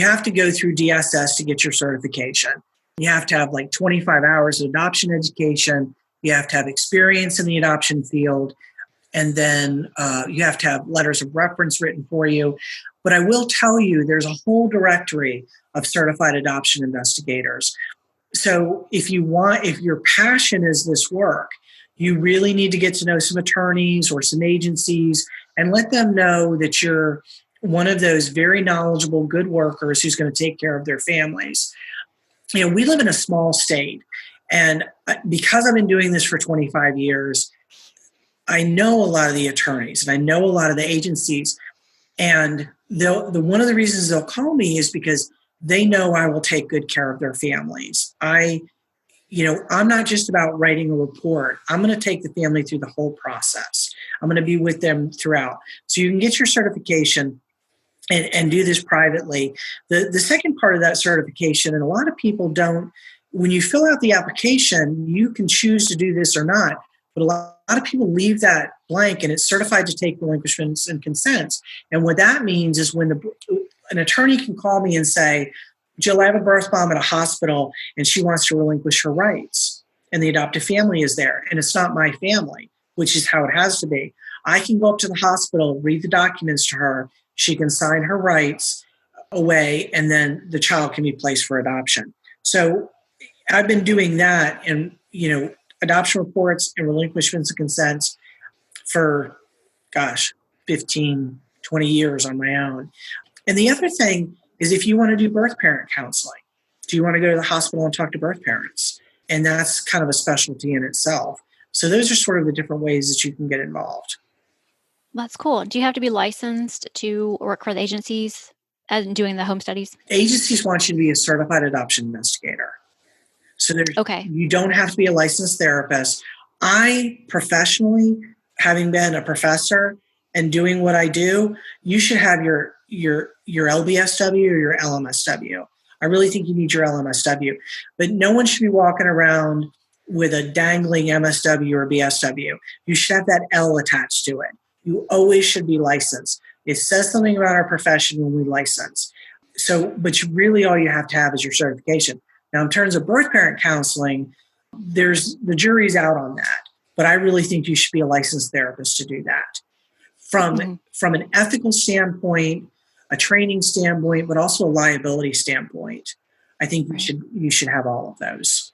have to go through DSS to get your certification. You have to have like 25 hours of adoption education. You have to have experience in the adoption field. And then you have to have letters of reference written for you. But I will tell you, there's a whole directory of certified adoption investigators. So if your passion is this work, you really need to get to know some attorneys or some agencies and let them know that you're one of those very knowledgeable, good workers who's going to take care of their families. We live in a small state. And because I've been doing this for 25 years, I know a lot of the attorneys and I know a lot of the agencies. And one of the reasons they'll call me is because they know I will take good care of their families. I'm not just about writing a report. I'm going to take the family through the whole process. I'm going to be with them throughout. So you can get your certification and do this privately. The second part of that certification, and a lot of people don't, when you fill out the application, you can choose to do this or not. But a lot of people leave that blank, and it's certified to take relinquishments and consents. And what that means is when an attorney can call me and say, Jill, I have a birth mom at a hospital and she wants to relinquish her rights. And the adoptive family is there. And it's not my family, which is how it has to be. I can go up to the hospital, read the documents to her, she can sign her rights away, and then the child can be placed for adoption. So I've been doing that, and adoption reports and relinquishments of consents for, 15, 20 years on my own. And the other thing is, if you want to do birth parent counseling, do you want to go to the hospital and talk to birth parents? And that's kind of a specialty in itself. So those are sort of the different ways that you can get involved. That's cool. Do you have to be licensed to work for the agencies and doing the home studies? Agencies want you to be a certified adoption investigator. So Okay. You don't have to be a licensed therapist. I professionally, having been a professor and doing what I do, you should have your LBSW or your LMSW. I really think you need your LMSW, but no one should be walking around with a dangling MSW or BSW. You should have that L attached to it. You always should be licensed. It says something about our profession when we license. So, but really all you have to have is your certification. Now, in terms of birth parent counseling, the jury's out on that. But I really think you should be a licensed therapist to do that. From an ethical standpoint, a training standpoint, but also a liability standpoint, I think you should have all of those.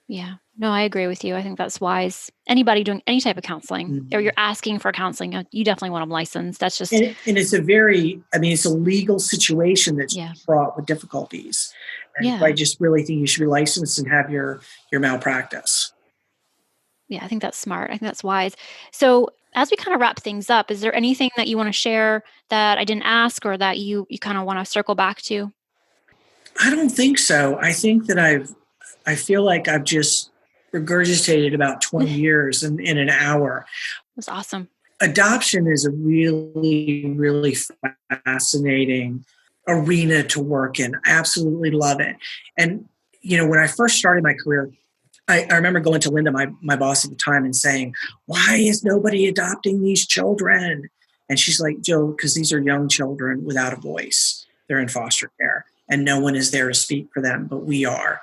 Yeah. No, I agree with you. I think that's wise. Anybody doing any type of counseling, or you're asking for counseling, you definitely want them licensed. That's just... And it's it's a legal situation that's fraught with difficulties. And I just really think you should be licensed and have your malpractice. Yeah, I think that's smart. I think that's wise. So as we kind of wrap things up, is there anything that you want to share that I didn't ask, or that you kind of want to circle back to? I don't think so. I think that I feel like I've just regurgitated about 20 years in an hour. That's awesome. Adoption is a really, really fascinating arena to work in. I absolutely love it. And, when I first started my career, I remember going to Linda, my boss at the time, and saying, "Why is nobody adopting these children?" And she's like, "Joe, because these are young children without a voice. They're in foster care, and no one is there to speak for them, but we are."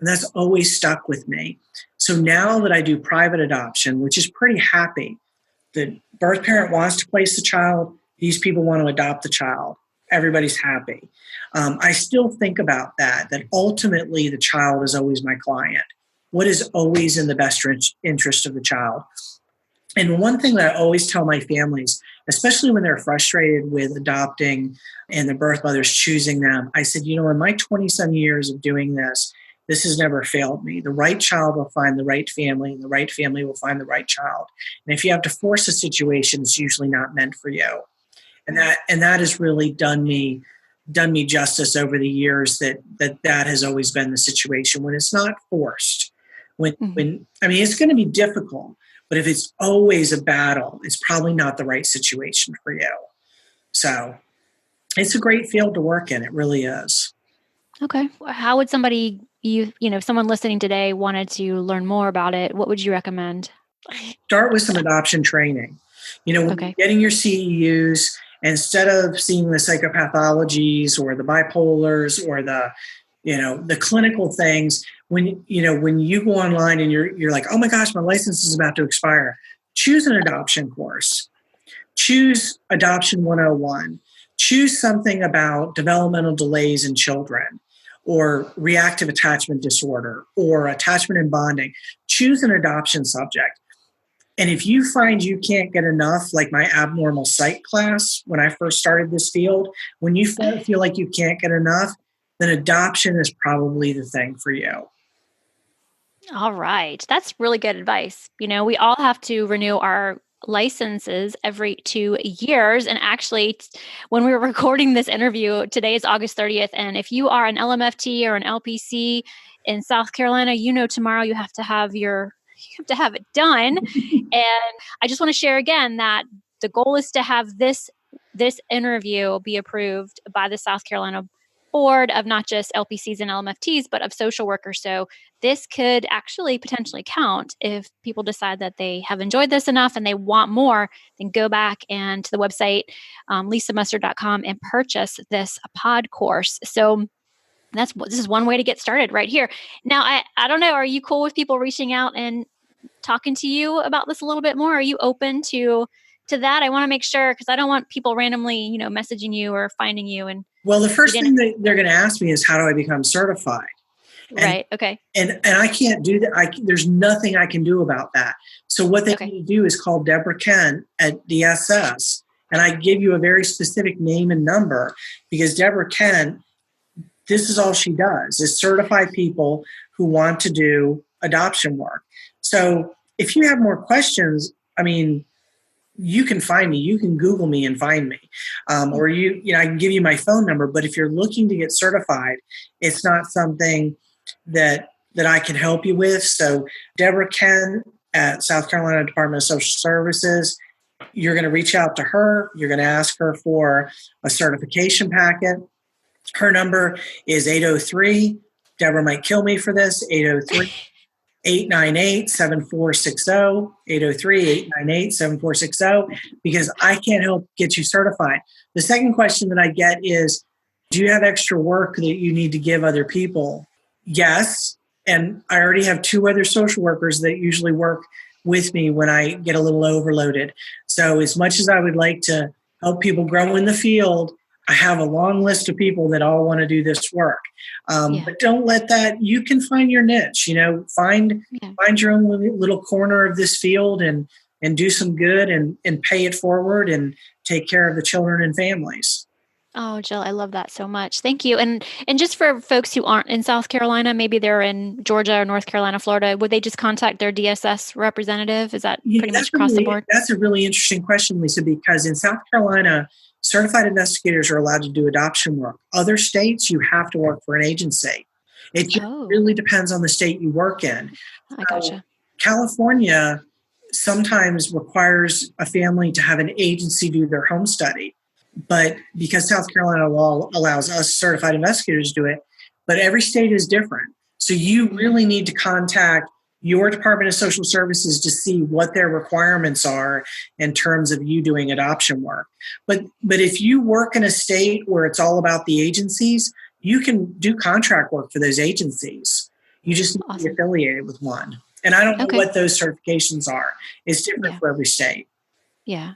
And that's always stuck with me. So now that I do private adoption, which is pretty happy, the birth parent wants to place the child, these people want to adopt the child, everybody's happy. I still think about that ultimately the child is always my client. What is always in the best interest of the child? And one thing that I always tell my families, especially when they're frustrated with adopting and the birth mothers choosing them, I said, in my 27 years of doing this has never failed me. The right child will find the right family, and the right family will find the right child. And if you have to force a situation, it's usually not meant for you. And that has really done me justice over the years, that has always been the situation when it's not forced. When it's going to be difficult, but if it's always a battle, it's probably not the right situation for you. So it's a great field to work in. It really is. Okay. How would somebody, if someone listening today wanted to learn more about it, what would you recommend? Start with some adoption training. When you're getting your CEUs, instead of seeing the psychopathologies or the bipolars or the clinical things, when you go online and you're like, "Oh my gosh, my license is about to expire," choose an adoption course. Choose Adoption 101. Choose something about developmental delays in children, or reactive attachment disorder, or attachment and bonding. Choose an adoption subject. And if you find you can't get enough, like my abnormal psych class when I first started this field, when you feel like you can't get enough, then adoption is probably the thing for you. All right. That's really good advice. We all have to renew our licenses every 2 years. And actually, when we were recording this interview, today is August 30th. And if you are an LMFT or an LPC in South Carolina, tomorrow you have to have it done. And I just want to share again that the goal is to have this interview be approved by the South Carolina board of not just LPCs and LMFTs, but of social workers. So this could actually potentially count if people decide that they have enjoyed this enough and they want more. Then go back and to the website, lisamustard.com, and purchase this pod course. So this is one way to get started right here. Now, I don't know, are you cool with people reaching out and talking to you about this a little bit more? Are you open to to that? I want to make sure, because I don't want people randomly, messaging you or finding you. And Well, the first thing that they're going to ask me is, how do I become certified? Right. Okay. And I can't do that. There's nothing I can do about that. So what they need to do is call Deborah Ken at DSS. And I give you a very specific name and number, because Deborah Ken, this is all she does, is certify people who want to do adoption work. So if you have more questions, you can find me. You can Google me and find me. Or I can give you my phone number. But if you're looking to get certified, it's not something that I can help you with. So Deborah Ken at South Carolina Department of Social Services, you're going to reach out to her. You're going to ask her for a certification packet. Her number is 803. Deborah might kill me for this. 803-898-7460. 803-898-7460, because I can't help get you certified. The second question that I get is, do you have extra work that you need to give other people? Yes. And I already have 2 other social workers that usually work with me when I get a little overloaded. So as much as I would like to help people grow in the field, I have a long list of people that all want to do this work. But don't let that, you can find your niche, find your own little corner of this field and do some good and pay it forward and take care of the children and families. Oh, Jill, I love that so much. Thank you. And just for folks who aren't in South Carolina, maybe they're in Georgia or North Carolina, Florida, would they just contact their DSS representative? Is that pretty much across the board? That's a really interesting question, Lisa, because in South Carolina, certified investigators are allowed to do adoption work. Other states, you have to work for an agency. It really depends on the state you work in. I gotcha. California sometimes requires a family to have an agency do their home study. But because South Carolina law allows us certified investigators to do it, but every state is different. So you really need to contact your Department of Social Services to see what their requirements are in terms of you doing adoption work. But if you work in a state where it's all about the agencies, you can do contract work for those agencies. You just need to be affiliated with one. And I don't know what those certifications are. It's different for every state. Yeah.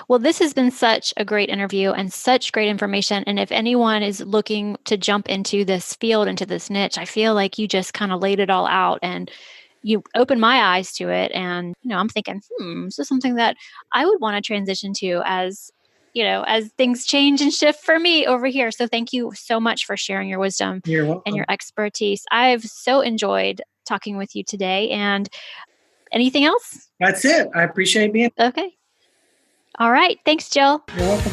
Well, this has been such a great interview and such great information. And if anyone is looking to jump into this field, into this niche, I feel like you just kind of laid it all out and you opened my eyes to it. And, I'm thinking, this is something that I would want to transition to as things change and shift for me over here. So thank you so much for sharing your wisdom and your expertise. I've so enjoyed talking with you today. And anything else? That's it. I appreciate being here. Okay. All right. Thanks, Jill. You're welcome.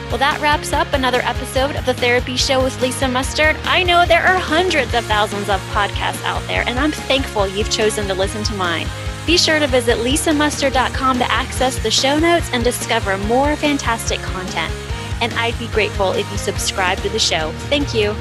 Well, that wraps up another episode of The Therapy Show with Lisa Mustard. I know there are hundreds of thousands of podcasts out there, and I'm thankful you've chosen to listen to mine. Be sure to visit lisamustard.com to access the show notes and discover more fantastic content. And I'd be grateful if you subscribe to the show. Thank you.